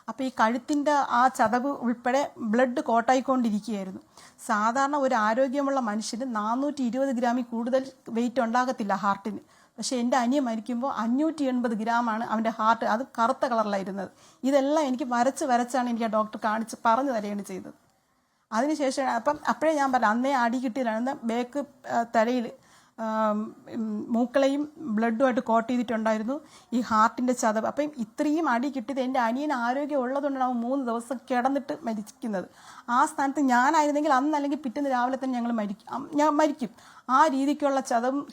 C: അപ്പോൾ ഈ കഴുത്തിൻ്റെ ആ ചതവ് ഉൾപ്പെടെ ബ്ലഡ് കോട്ടായിക്കൊണ്ടിരിക്കുകയായിരുന്നു. സാധാരണ ഒരു ആരോഗ്യമുള്ള മനുഷ്യന് 420 ഗ്രാമിൽ കൂടുതൽ വെയിറ്റ് ഉണ്ടാകത്തില്ല ഹാർട്ടിന്. പക്ഷേ എൻ്റെ അനിയൻ മരിക്കുമ്പോൾ 580 ഗ്രാമാണ് അവൻ്റെ ഹാർട്ട്, അത് കറുത്ത കളറിലായിരുന്നത്. ഇതെല്ലാം എനിക്ക് വരച്ചാണ് എനിക്ക് ആ ഡോക്ടർ പറഞ്ഞു തരികയാണ് ചെയ്തത്. അതിനുശേഷം അപ്പോഴേ ഞാൻ പറഞ്ഞു അന്നേ അടി കിട്ടിയതാണ് ബേക്ക് തലയിൽ മൂക്കളയും ബ്ലഡുമായിട്ട് കോട്ട് ചെയ്തിട്ടുണ്ടായിരുന്നു ഈ ഹാർട്ടിൻ്റെ ചതവ്. അപ്പം ഇത്രയും അടി കിട്ടിയത് എൻ്റെ അനിയൻ ആരോഗ്യം ഉള്ളതുകൊണ്ടാണ് അവൻ 3 ദിവസം കിടന്നിട്ട് മരിക്കുന്നത്. ആ സ്ഥാനത്ത് ഞാനായിരുന്നെങ്കിൽ അന്നല്ലെങ്കിൽ പിറ്റേന്ന് രാവിലെ തന്നെ ഞാൻ മരിക്കും. ആ രീതിക്കുള്ള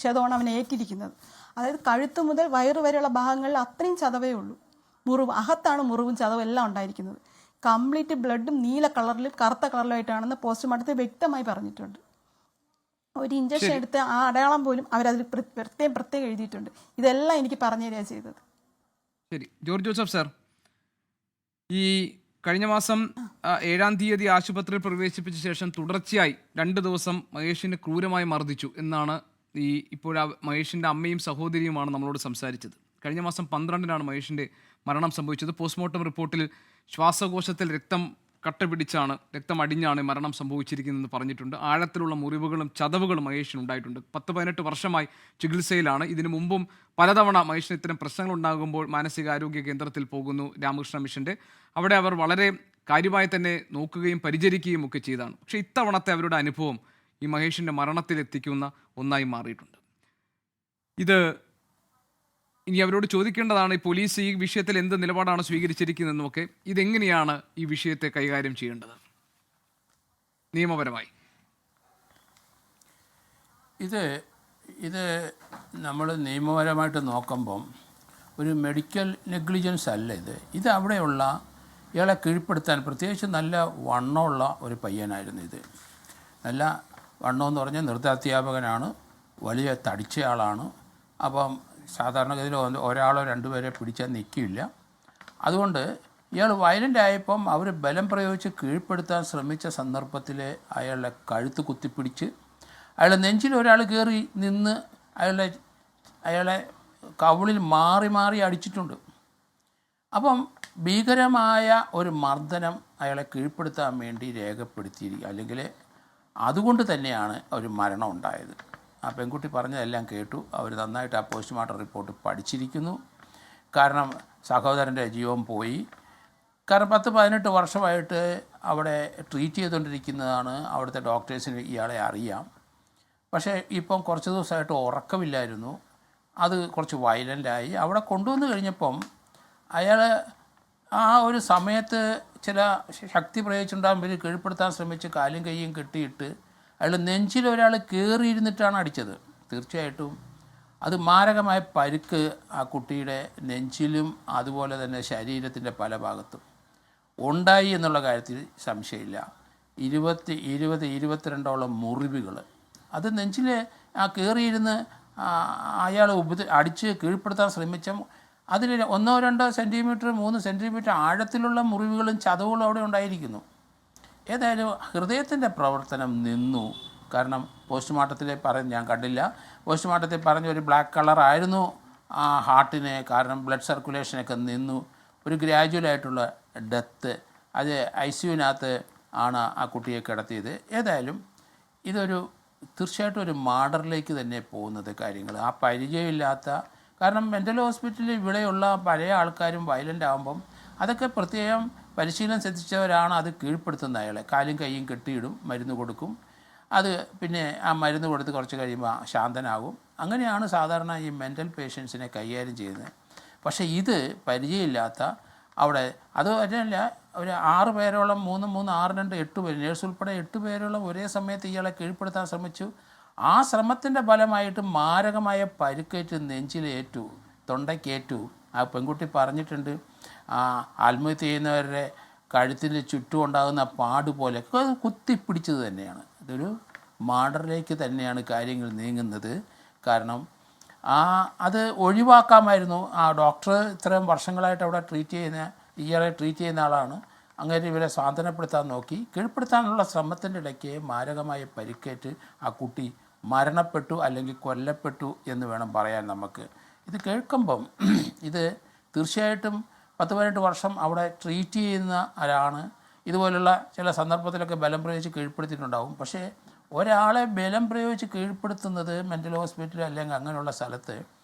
C: ക്ഷതമാണ് അവൻ ഏറ്റിരിക്കുന്നത്. അതായത് കഴുത്ത് മുതൽ വയറ് വരെയുള്ള ഭാഗങ്ങളിൽ അത്രയും ചതവേ ഉള്ളൂ. അകത്താണ് മുറിവും ചതവും എല്ലാം ഉണ്ടായിരിക്കുന്നത്. കംപ്ലീറ്റ് ബ്ലഡും നീല കളറിലും കറുത്ത കളറിലുമായിട്ടാണെന്ന് പോസ്റ്റ്മോർട്ടത്തിൽ വ്യക്തമായി പറഞ്ഞിട്ടുണ്ട്. ഒരു ഇഞ്ചക്ഷൻ എടുത്ത് ആ അടയാളം പോലും അവരതിൽ പ്രത്യേകം എഴുതിയിട്ടുണ്ട്. ഇതെല്ലാം എനിക്ക് പറഞ്ഞു തരിക ചെയ്തത്.
A: ശരി, ജോർജ് ജോസഫ് സാർ, ഈ കഴിഞ്ഞ മാസം 7-ാം തീയതി ആശുപത്രിയിൽ പ്രവേശിപ്പിച്ച ശേഷം തുടർച്ചയായി 2 ദിവസം മഹേഷിനെ ക്രൂരമായി മർദ്ദിച്ചു എന്നാണ് ഇപ്പോൾ മഹേഷിൻ്റെ അമ്മയും സഹോദരിയുമാണ് നമ്മളോട് സംസാരിച്ചത്. കഴിഞ്ഞ മാസം 12-നാണ് മഹേഷിൻ്റെ മരണം സംഭവിച്ചത്. പോസ്റ്റ്മോർട്ടം റിപ്പോർട്ടിൽ ശ്വാസകോശത്തിൽ രക്തം കട്ടപിടിച്ചാണ്, രക്തം അടിഞ്ഞാണ് മരണം സംഭവിച്ചിരിക്കുന്നതെന്ന് പറഞ്ഞിട്ടുണ്ട്. ആഴത്തിലുള്ള മുറിവുകളും ചതവുകളും മഹേഷിന് ഉണ്ടായിട്ടുണ്ട്. 10-18 വർഷമായി ചികിത്സയിലാണ്. ഇതിനു മുമ്പും പലതവണ മഹേഷിന് ഇത്തരം പ്രശ്നങ്ങൾ ഉണ്ടാകുമ്പോൾ മാനസികാരോഗ്യ കേന്ദ്രത്തിൽ പോകുന്നു, രാമകൃഷ്ണ മിഷൻ്റെ. അവിടെ അവർ വളരെ കാര്യമായി തന്നെ നോക്കുകയും പരിചരിക്കുകയും ഒക്കെ ചെയ്താണ്. പക്ഷേ ഇത്തവണത്തെ അവരുടെ അനുഭവം ഈ മഹേഷിൻ്റെ മരണത്തിലെത്തിക്കുന്ന ഒന്നായി മാറിയിട്ടുണ്ട്. ഇത് ഇനി അവരോട് ചോദിക്കേണ്ടതാണ്, ഈ പോലീസ് ഈ വിഷയത്തിൽ എന്ത് നിലപാടാണ് സ്വീകരിച്ചിരിക്കുന്നതെന്നൊക്കെ. ഇതെങ്ങനെയാണ് ഈ വിഷയത്തെ കൈകാര്യം ചെയ്യേണ്ടത് നിയമപരമായി?
D: ഇത് നമ്മൾ നിയമപരമായിട്ട് നോക്കുമ്പം ഒരു മെഡിക്കൽ നെഗ്ലിജൻസ് അല്ല ഇത് അവിടെയുള്ള ഇയാളെ കീഴ്പ്പെടുത്താൻ, പ്രത്യേകിച്ച് നല്ല വണ്ണമുള്ള ഒരു പയ്യനായിരുന്നു ഇത്. നല്ല വണ്ണമെന്ന് പറഞ്ഞാൽ നൃത്താധ്യാപകനാണ്, വലിയ തടിച്ചയാളാണ്. അപ്പം സാധാരണഗതിയിൽ ഒരാളോ രണ്ടുപേരെ പിടിച്ചാൽ നിൽക്കില്ല. അതുകൊണ്ട് ഇയാൾ വയലൻ്റ് ആയപ്പം അവർ ബലം പ്രയോഗിച്ച് കീഴ്പ്പെടുത്താൻ ശ്രമിച്ച സന്ദർഭത്തിൽ അയാളുടെ കഴുത്ത് കുത്തിപ്പിടിച്ച് അയാളുടെ നെഞ്ചിൽ ഒരാൾ കയറി നിന്ന് അയാളെ കവിളിൽ മാറി മാറി അടിച്ചിട്ടുണ്ട്. അപ്പം ഭീകരമായ ഒരു മർദ്ദനം അയാളെ കീഴ്പ്പെടുത്താൻ വേണ്ടി രേഖപ്പെടുത്തിയിരിക്കുക, അല്ലെങ്കിൽ അതുകൊണ്ട് തന്നെയാണ് ഒരു മരണം ഉണ്ടായത്. ആ പെൺകുട്ടി പറഞ്ഞതെല്ലാം കേട്ടു. അവർ നന്നായിട്ട് ആ പോസ്റ്റ്മോർട്ടം റിപ്പോർട്ട് പഠിച്ചിരിക്കുന്നു. കാരണം സഹോദരൻ്റെ ജീവൻ പോയി. കാരണം 10-18 വർഷമായിട്ട് അവിടെ ട്രീറ്റ് ചെയ്തുകൊണ്ടിരിക്കുന്നതാണ്. അവിടുത്തെ ഡോക്ടേഴ്സിന് ഇയാളെ അറിയാം. പക്ഷേ ഇപ്പം കുറച്ച് ദിവസമായിട്ട് ഉറക്കമില്ലായിരുന്നു. അത് കുറച്ച് വയലൻ്റായി. അവിടെ കൊണ്ടുവന്ന് കഴിഞ്ഞപ്പം അയാൾ ആ ഒരു സമയത്ത് ചില ശക്തി പ്രയോഗിച്ചുണ്ടാകും ഇവർ കീഴ്പ്പെടുത്താൻ ശ്രമിച്ച് കാലും കൈയും കെട്ടിയിട്ട് അയാൾ നെഞ്ചിൽ ഒരാൾ കയറിയിരുന്നിട്ടാണ് അടിച്ചത്. തീർച്ചയായിട്ടും അത് മാരകമായ പരുക്ക് ആ കുട്ടിയുടെ നെഞ്ചിലും അതുപോലെ തന്നെ ശരീരത്തിൻ്റെ പല ഭാഗത്തും ഉണ്ടായി എന്നുള്ള കാര്യത്തിൽ സംശയമില്ല. 22 മുറിവുകൾ അത് നെഞ്ചിൽ ആ കയറിയിരുന്ന് അയാൾ അടിച്ച് കീഴ്പ്പെടുത്താൻ ശ്രമിച്ച അതിൽ 1-2 സെൻറ്റിമീറ്റർ 3 സെൻറ്റിമീറ്റർ ആഴത്തിലുള്ള മുറിവുകളും ചതവുകളും അവിടെ ഉണ്ടായിരിക്കുന്നു. ഏതായാലും ഹൃദയത്തിൻ്റെ പ്രവർത്തനം നിന്നു. കാരണം പോസ്റ്റ്മോർട്ടത്തിൽ ഞാൻ കണ്ടില്ല, പോസ്റ്റ്മോർട്ടത്തിൽ പറഞ്ഞ ഒരു ബ്ലാക്ക് കളറായിരുന്നു ആ ഹാർട്ടിന്. കാരണം ബ്ലഡ് സർക്കുലേഷനൊക്കെ നിന്നു. ഒരു ഗ്രാജുവലായിട്ടുള്ള ഡെത്ത്. അത് ICUവിനകത്ത് ആണ് ആ കുട്ടിയെ കിടത്തിയത്. ഏതായാലും ഇതൊരു തീർച്ചയായിട്ടും ഒരു മർഡറിലേക്ക് തന്നെ പോകുന്നത് കാര്യങ്ങൾ. ആ പരിചയമില്ലാത്ത, കാരണം മെൻ്റൽ ഹോസ്പിറ്റലിൽ ഇവിടെയുള്ള പഴയ ആൾക്കാരും വയലൻ്റ് ആകുമ്പം അതൊക്കെ പ്രത്യേകം പരിശീലനം ശ്രദ്ധിച്ചവരാണ് അത് കീഴ്പ്പെടുത്തുന്ന അയാളെ. കാലും കൈയും കെട്ടിയിടും, മരുന്ന് കൊടുക്കും. അത് പിന്നെ ആ മരുന്ന് കൊടുത്ത് കുറച്ച് കഴിയുമ്പോൾ ശാന്തനാകും. അങ്ങനെയാണ് സാധാരണ ഈ മെൻ്റൽ പേഷ്യൻസിനെ കൈകാര്യം ചെയ്യുന്നത്. പക്ഷേ ഇത് പരിചയമില്ലാത്ത അവിടെ അത് വരെയല്ല, ഒരു 6 പേരോളം 3, 6, 2, 8 പേര് നേഴ്സ് ഉൾപ്പെടെ 8 പേരോളം ഒരേ സമയത്ത് ഇയാളെ കീഴ്പ്പെടുത്താൻ ശ്രമിച്ചു. ആ ശ്രമത്തിൻ്റെ ഫലമായിട്ട് മാരകമായ പരുക്കേറ്റ് നെഞ്ചിലേറ്റു, തൊണ്ടയ്ക്കേറ്റു. ആ പെൺകുട്ടി പറഞ്ഞിട്ടുണ്ട്, ആത്മഹത്യ ചെയ്യുന്നവരുടെ കഴുത്തിൻ്റെ ചുറ്റും ഉണ്ടാകുന്ന പാടുപോലെ കുത്തിപ്പിടിച്ചത് തന്നെയാണ്. ഇതൊരു മർഡറിലേക്ക് തന്നെയാണ് കാര്യങ്ങൾ നീങ്ങുന്നത്. കാരണം അത് ഒഴിവാക്കാമായിരുന്നു. ആ ഡോക്ടർ ഇത്രയും വർഷങ്ങളായിട്ട് അവിടെ ഇയാളെ ട്രീറ്റ് ചെയ്യുന്ന ആളാണ്. അങ്ങനെ ഇവരെ സാന്ത്വനപ്പെടുത്താൻ നോക്കി. കീഴ്പ്പെടുത്താനുള്ള ശ്രമത്തിൻ്റെ ഇടയ്ക്ക് മാരകമായ പരിക്കേറ്റ് ആ കുട്ടി മരണപ്പെട്ടു, അല്ലെങ്കിൽ കൊല്ലപ്പെട്ടു എന്ന് വേണം പറയാൻ നമുക്ക്. ഇത് കേൾക്കുമ്പം ഇത് തീർച്ചയായിട്ടും 10-18 വർഷം അവിടെ ട്രീറ്റ് ചെയ്യുന്ന ആരാണ്. ഇതുപോലുള്ള ചില സന്ദർഭത്തിലൊക്കെ ബലം പ്രയോഗിച്ച് കീഴ്പ്പെടുത്തിയിട്ടുണ്ടാവും. പക്ഷേ ഒരാളെ ബലം പ്രയോഗിച്ച് കീഴ്പ്പെടുത്തുന്നത് മെൻ്റൽ ഹോസ്പിറ്റൽ അല്ലെങ്കിൽ അങ്ങനെയുള്ള സ്ഥലത്ത്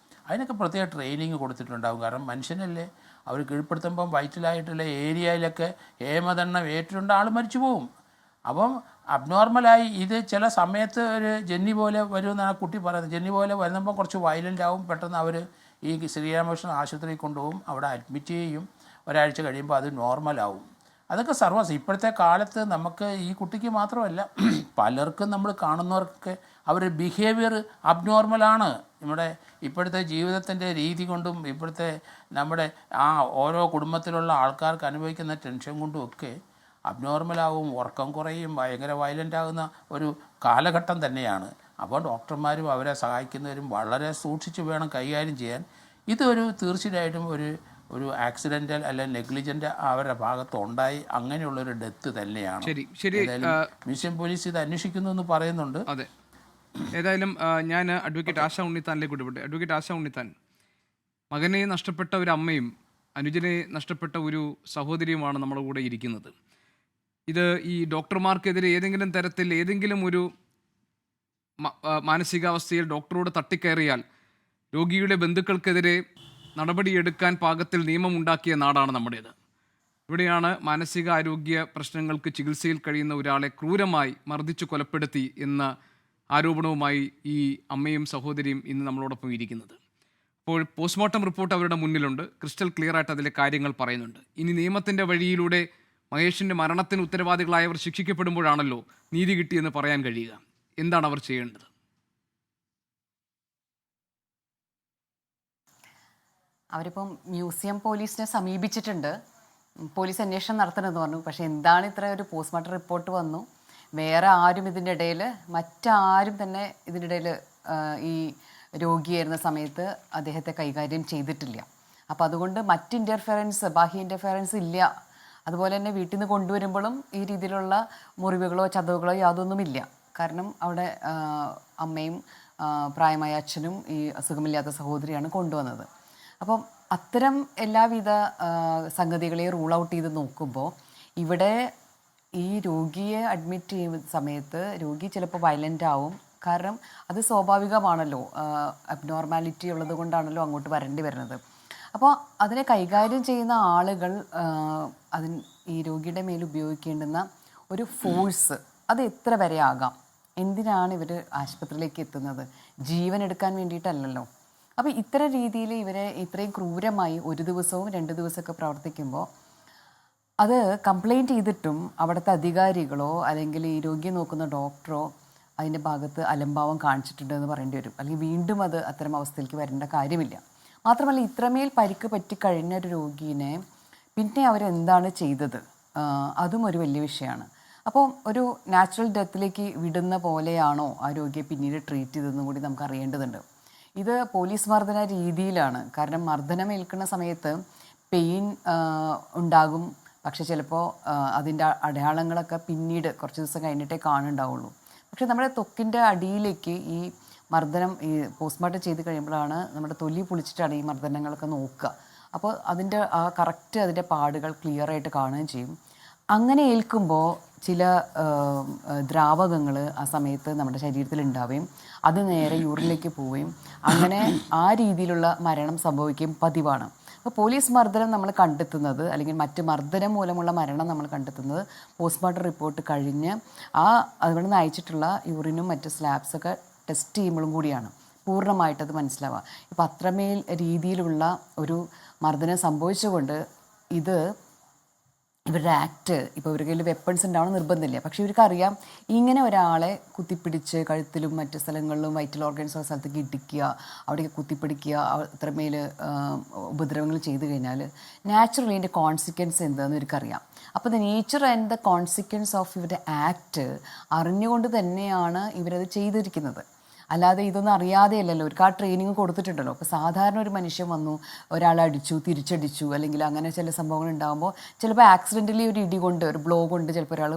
D: അതിനൊക്കെ പ്രത്യേക ട്രെയിനിങ് കൊടുത്തിട്ടുണ്ടാകും. കാരണം മനുഷ്യനല്ലേ, അവർ കീഴ്പ്പെടുത്തുമ്പം വൈറ്റലായിട്ടുള്ള ഏരിയയിലൊക്കെ ഹേമദണ്ണം ഏറ്റിട്ടുണ്ട്, ആൾ മരിച്ചു പോവും. അപ്പം അബ്നോർമലായി ഇത് ചില സമയത്ത് ഒരു ജെന്നി പോലെ വരുമെന്നാണ് ആ കുട്ടി പറയുന്നത്. ജെന്നി പോലെ വരുമ്പം കുറച്ച് വയലൻ്റ് ആവും. പെട്ടെന്ന് അവർ ഈ ശ്രീരാമകൃഷ്ണൻ ആശുപത്രിയിൽ കൊണ്ടുപോകും, അവിടെ അഡ്മിറ്റ് ചെയ്യും. ഒരാഴ്ച കഴിയുമ്പോൾ അത് നോർമലാവും. അതൊക്കെ ഇപ്പോഴത്തെ കാലത്ത് നമുക്ക് ഈ കുട്ടിക്ക് മാത്രമല്ല പലർക്കും നമ്മൾ കാണുന്നവർക്കൊക്കെ അവരുടെ ബിഹേവിയർ അബ്നോർമലാണ്. നമ്മുടെ ഇപ്പോഴത്തെ ജീവിതത്തിൻ്റെ രീതി കൊണ്ടും ഇപ്പോഴത്തെ നമ്മുടെ ഓരോ കുടുംബത്തിലുള്ള ആൾക്കാർക്ക് അനുഭവിക്കുന്ന ടെൻഷൻ കൊണ്ടും ഒക്കെ അബ്നോർമലാവും, ഉറക്കം കുറയും, ഭയങ്കര വയലൻ്റ് ആകുന്ന ഒരു കാലഘട്ടം തന്നെയാണ്. അപ്പോൾ ഡോക്ടർമാരും അവരെ സഹായിക്കുന്നവരും വളരെ സൂക്ഷിച്ച് വേണം കൈകാര്യം ചെയ്യാൻ. ഇതൊരു തീർച്ചയായിട്ടും ഒരു ആക്സിഡൻ്റൽ അല്ലെങ്കിൽ നെഗ്ലിജൻ്റ് അവരുടെ ഭാഗത്ത് ഉണ്ടായി അങ്ങനെയുള്ളൊരു ഡെത്ത് തന്നെയാണ്. മ്യൂസിയം പോലീസ് ഇത് അന്വേഷിക്കുന്നു എന്ന് പറയുന്നുണ്ട്.
A: അതെ, ഏതായാലും ഞാൻ അഡ്വക്കേറ്റ് ആശ ഉണ്ണിത്താനിലേക്ക് വിടപെട്ടെ. അഡ്വക്കേറ്റ് ആശ ഉണ്ണിത്താൻ, മകനെ നഷ്ടപ്പെട്ട ഒരു അമ്മയും അനുജനെ നഷ്ടപ്പെട്ട ഒരു സഹോദരിയുമാണ് നമ്മുടെ കൂടെ ഇരിക്കുന്നത്. ഇത് ഈ ഡോക്ടർമാർക്കെതിരെ ഏതെങ്കിലും തരത്തിൽ ഏതെങ്കിലും ഒരു മാനസികാവസ്ഥയിൽ ഡോക്ടറോട് തട്ടിക്കയറിയാൽ രോഗിയുടെ ബന്ധുക്കൾക്കെതിരെ നടപടിയെടുക്കാൻ പാകത്തിൽ നിയമമുണ്ടാക്കിയ നാടാണ് നമ്മുടേത്. ഇവിടെയാണ് മാനസികാരോഗ്യ പ്രശ്നങ്ങൾക്ക് ചികിത്സയിൽ കഴിയുന്ന ഒരാളെ ക്രൂരമായി മർദ്ദിച്ചു കൊലപ്പെടുത്തി എന്ന ആരോപണവുമായി ഈ അമ്മയും സഹോദരിയും ഇന്ന് നമ്മളോടൊപ്പം ഇരിക്കുന്നത്. അപ്പോൾ പോസ്റ്റ്മോർട്ടം റിപ്പോർട്ട് അവരുടെ മുന്നിലുണ്ട്, ക്രിസ്റ്റൽ ക്ലിയർ ആയിട്ട് അതിലെ കാര്യങ്ങൾ പറയുന്നുണ്ട്. ഇനി നിയമത്തിൻ്റെ വഴിയിലൂടെ മഹേഷിൻ്റെ മരണത്തിന് ഉത്തരവാദികളായവർ ശിക്ഷിക്കപ്പെടുമ്പോഴാണല്ലോ നീതി കിട്ടിയെന്ന് പറയാൻ കഴിയുക. എന്താണ് അവർ ചെയ്യേണ്ടത്?
E: അവരിപ്പം മ്യൂസിയം പോലീസിനെ സമീപിച്ചിട്ടുണ്ട്. പോലീസ് അന്വേഷണം നടത്തണമെന്ന് പറഞ്ഞു. പക്ഷേ എന്താണ് ഇത്ര ഒരു പോസ്റ്റ്മോർട്ടം റിപ്പോർട്ട് വന്നു, വേറെ ആരും ഇതിൻ്റെ ഇടയിൽ മറ്റാരും തന്നെ ഇതിൻ്റെ ഇടയിൽ ഈ രോഗിയായിരുന്ന സമയത്ത് അദ്ദേഹത്തെ കൈകാര്യം ചെയ്തിട്ടില്ല. അപ്പോൾ അതുകൊണ്ട് മറ്റ് ഇൻ്റർഫിയറൻസ്, ബാഹ്യ ഇൻ്റർഫിയറൻസ് ഇല്ല. അതുപോലെ തന്നെ വീട്ടിൽ നിന്ന് കൊണ്ടുവരുമ്പോഴും ഈ രീതിയിലുള്ള മുറിവുകളോ ചതവുകളോ യാതൊന്നുമില്ല. കാരണം അവിടെ അമ്മയും പ്രായമായ അച്ഛനും ഈ അസുഖമില്ലാത്ത സഹോദരിയാണ് കൊണ്ടുവന്നത്. അപ്പം അത്തരം എല്ലാവിധ സംഗതികളെ റൂൾ ഔട്ട് ചെയ്ത് നോക്കുമ്പോൾ ഇവിടെ ഈ രോഗിയെ അഡ്മിറ്റ് ചെയ്യുന്ന സമയത്ത് രോഗി ചിലപ്പോൾ വയലൻ്റ് ആവും. കാരണം അത് സ്വാഭാവികമാണല്ലോ, അബ്നോർമാലിറ്റി ഉള്ളത് കൊണ്ടാണല്ലോ അങ്ങോട്ട് വരേണ്ടി വരുന്നത്. അപ്പോൾ അതിനെ കൈകാര്യം ചെയ്യുന്ന ആളുകൾ ഈ രോഗിയുടെ മേൽ ഉപയോഗിക്കേണ്ടുന്ന ഒരു ഫോഴ്സ് അത് എത്ര വരെ ആകാം? എന്തിനാണ് ഇവർ ആശുപത്രിയിലേക്ക് എത്തുന്നത്? ജീവൻ എടുക്കാൻ വേണ്ടിയിട്ടല്ലല്ലോ. അപ്പോൾ ഇത്തരം രീതിയിൽ ഇവരെ ഇത്രയും ക്രൂരമായി 1 ദിവസവും 2 ദിവസമൊക്കെ പ്രവർത്തിക്കുമ്പോൾ അത് കംപ്ലൈൻറ്റ് ചെയ്തിട്ടും അവിടുത്തെ അധികാരികളോ അല്ലെങ്കിൽ ഈ രോഗിയെ നോക്കുന്ന ഡോക്ടറോ അതിൻ്റെ ഭാഗത്ത് അലംഭാവം കാണിച്ചിട്ടുണ്ടെന്ന് പറയേണ്ടി വരും. അല്ലെങ്കിൽ വീണ്ടും അത് അത്തരം അവസ്ഥയിലേക്ക് വരേണ്ട കാര്യമില്ല. മാത്രമല്ല ഇത്രമേൽ പരിക്ക് പറ്റിക്കഴിഞ്ഞ ഒരു രോഗീനെ പിന്നെ അവരെന്താണ് ചെയ്തത്, അതും ഒരു വലിയ വിഷയമാണ്. അപ്പോൾ ഒരു നാച്ചുറൽ ഡെത്തിലേക്ക് വിടുന്ന പോലെയാണോ ആ രോഗിയെ പിന്നീട് ട്രീറ്റ് ചെയ്തതെന്നും കൂടി നമുക്ക് അറിയേണ്ടതുണ്ട്. ഇത് പോലീസ് മർദ്ദന രീതിയിലാണ്. കാരണം മർദ്ദനം ഏൽക്കുന്ന സമയത്ത് പെയിൻ ഉണ്ടാകും, പക്ഷെ ചിലപ്പോൾ അതിൻ്റെ അടയാളങ്ങളൊക്കെ പിന്നീട് കുറച്ച് ദിവസം കഴിഞ്ഞിട്ടേ കാണുന്നുണ്ടാവുള്ളൂ. പക്ഷെ നമ്മുടെ ത്വക്കിൻ്റെ അടിയിലേക്ക് ഈ മർദ്ദനം ഈ പോസ്റ്റ്മോർട്ടം ചെയ്ത് കഴിയുമ്പോഴാണ് നമ്മുടെ തൊലി പൊളിച്ചിട്ടാണ് ഈ മർദ്ദനങ്ങളൊക്കെ നോക്കുക. അപ്പോൾ അതിൻ്റെ ആ കറക്റ്റ് അതിൻ്റെ പാടുകൾ ക്ലിയറായിട്ട് കാണുകയും ചെയ്യും. അങ്ങനെ ഏൽക്കുമ്പോൾ ചില ദ്രാവകങ്ങൾ ആ സമയത്ത് നമ്മുടെ ശരീരത്തിൽ ഉണ്ടാവുകയും അത് നേരെ യൂറിനിലേക്ക് പോവുകയും അങ്ങനെ ആ രീതിയിലുള്ള മരണം സംഭവിക്കുകയും പതിവാണ്. അപ്പോൾ പോലീസ് മർദ്ദനം നമ്മൾ കണ്ടെത്തുന്നത് അല്ലെങ്കിൽ മറ്റ് മർദ്ദനം മൂലമുള്ള മരണം നമ്മൾ കണ്ടെത്തുന്നത് പോസ്റ്റ്മോർട്ടം റിപ്പോർട്ട് കഴിഞ്ഞ് അവിടെ നിന്ന് അയച്ചിട്ടുള്ള യൂറിനും മറ്റ് സ്ലാബ്സൊക്കെ ടെസ്റ്റ് ചെയ്യുമ്പോഴും കൂടിയാണ് പൂർണ്ണമായിട്ടത് മനസ്സിലാവുക. ഇപ്പം അത്രമേൽ രീതിയിലുള്ള ഒരു മർദ്ദനം സംഭവിച്ചുകൊണ്ട് ഇവരുടെ ആക്ട്, ഇപ്പോൾ ഇവരുടെ കയ്യിൽ വെപ്പൺസ് ഉണ്ടാവണം നിർബന്ധമില്ല. പക്ഷേ ഇവർക്കറിയാം ഇങ്ങനെ ഒരാളെ കുത്തിപ്പിടിച്ച് കഴുത്തിലും മറ്റ് സ്ഥലങ്ങളിലും വൈറ്റൽ ഓർഗൻസ് ഉള്ള സ്ഥലത്തേക്ക് ഇടിക്കുക, അവിടേക്ക് കുത്തിപ്പിടിക്കുക, അത്രമേൽ ഉപദ്രവങ്ങൾ ചെയ്തു കഴിഞ്ഞാൽ നാച്ചുറലി അതിൻ്റെ കോൺസിക്വൻസ് എന്താണെന്ന് ഇവർക്കറിയാം. അപ്പോൾ the nature and the consequence of ഇവരുടെ ആക്ട് അറിഞ്ഞുകൊണ്ട് തന്നെയാണ് ഇവരത് ചെയ്തിരിക്കുന്നത്. അല്ലാതെ ഇതൊന്നും അറിയാതെയല്ലല്ലോ, അവർക്ക് ആ ട്രെയിനിങ് കൊടുത്തിട്ടുണ്ടല്ലോ. അപ്പോൾ സാധാരണ ഒരു മനുഷ്യൻ വന്നു ഒരാളെ അടിച്ചു, തിരിച്ചടിച്ചു, അല്ലെങ്കിൽ അങ്ങനെ ചില സംഭവങ്ങൾ ഉണ്ടാകുമ്പോൾ ചിലപ്പോൾ ആക്സിഡൻ്റലി ഒരു ഇടി കൊണ്ട് ഒരു ബ്ലോ കൊണ്ട് ചിലപ്പോൾ ഒരാൾ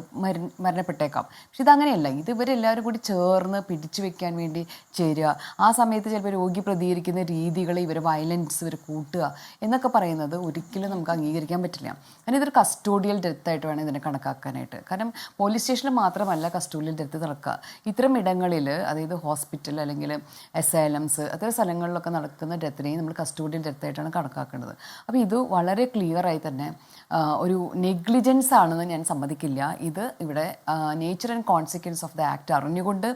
E: മരണപ്പെട്ടേക്കാം. പക്ഷെ ഇതങ്ങനെയല്ല. ഇത് ഇവരെല്ലാവരും കൂടി ചേർന്ന് പിടിച്ചു വെക്കാൻ വേണ്ടി ചേരുക, ആ സമയത്ത് ചിലപ്പോൾ രോഗി പ്രതികരിക്കുന്ന രീതികൾ ഇവർ വയലൻസ് ഇവർ കൂട്ടുക എന്നൊക്കെ പറയുന്നത് ഒരിക്കലും നമുക്ക് അംഗീകരിക്കാൻ പറ്റില്ല. കാരണം ഇതൊരു കസ്റ്റോഡിയൽ ഡെത്തായിട്ട് വേണം ഇതിനെ കണക്കാക്കാനായിട്ട്. കാരണം പോലീസ് സ്റ്റേഷനിൽ മാത്രമല്ല കസ്റ്റോഡിയൽ ഡെത്ത് നടക്കുക. ഇത്തരം ഇടങ്ങളിൽ, അതായത് ഹോസ്പിറ്റൽ അല്ലെങ്കിൽ അസൈലംസ് അത്തരം സ്ഥലങ്ങളിലൊക്കെ നടക്കുന്ന ഡെത്തിനെയും നമ്മൾ കസ്റ്റോഡിയൽ ഡെത്തായിട്ടാണ് കണക്കാക്കേണ്ടത്. അപ്പോൾ ഇത് വളരെ ക്ലിയറായി തന്നെ ഒരു നെഗ്ലിജൻസ് ആണെന്ന് ഞാൻ സമ്മതിക്കില്ല. ഇത് ഇവിടെ nature and consequence of the act അറിഞ്ഞുകൊണ്ട്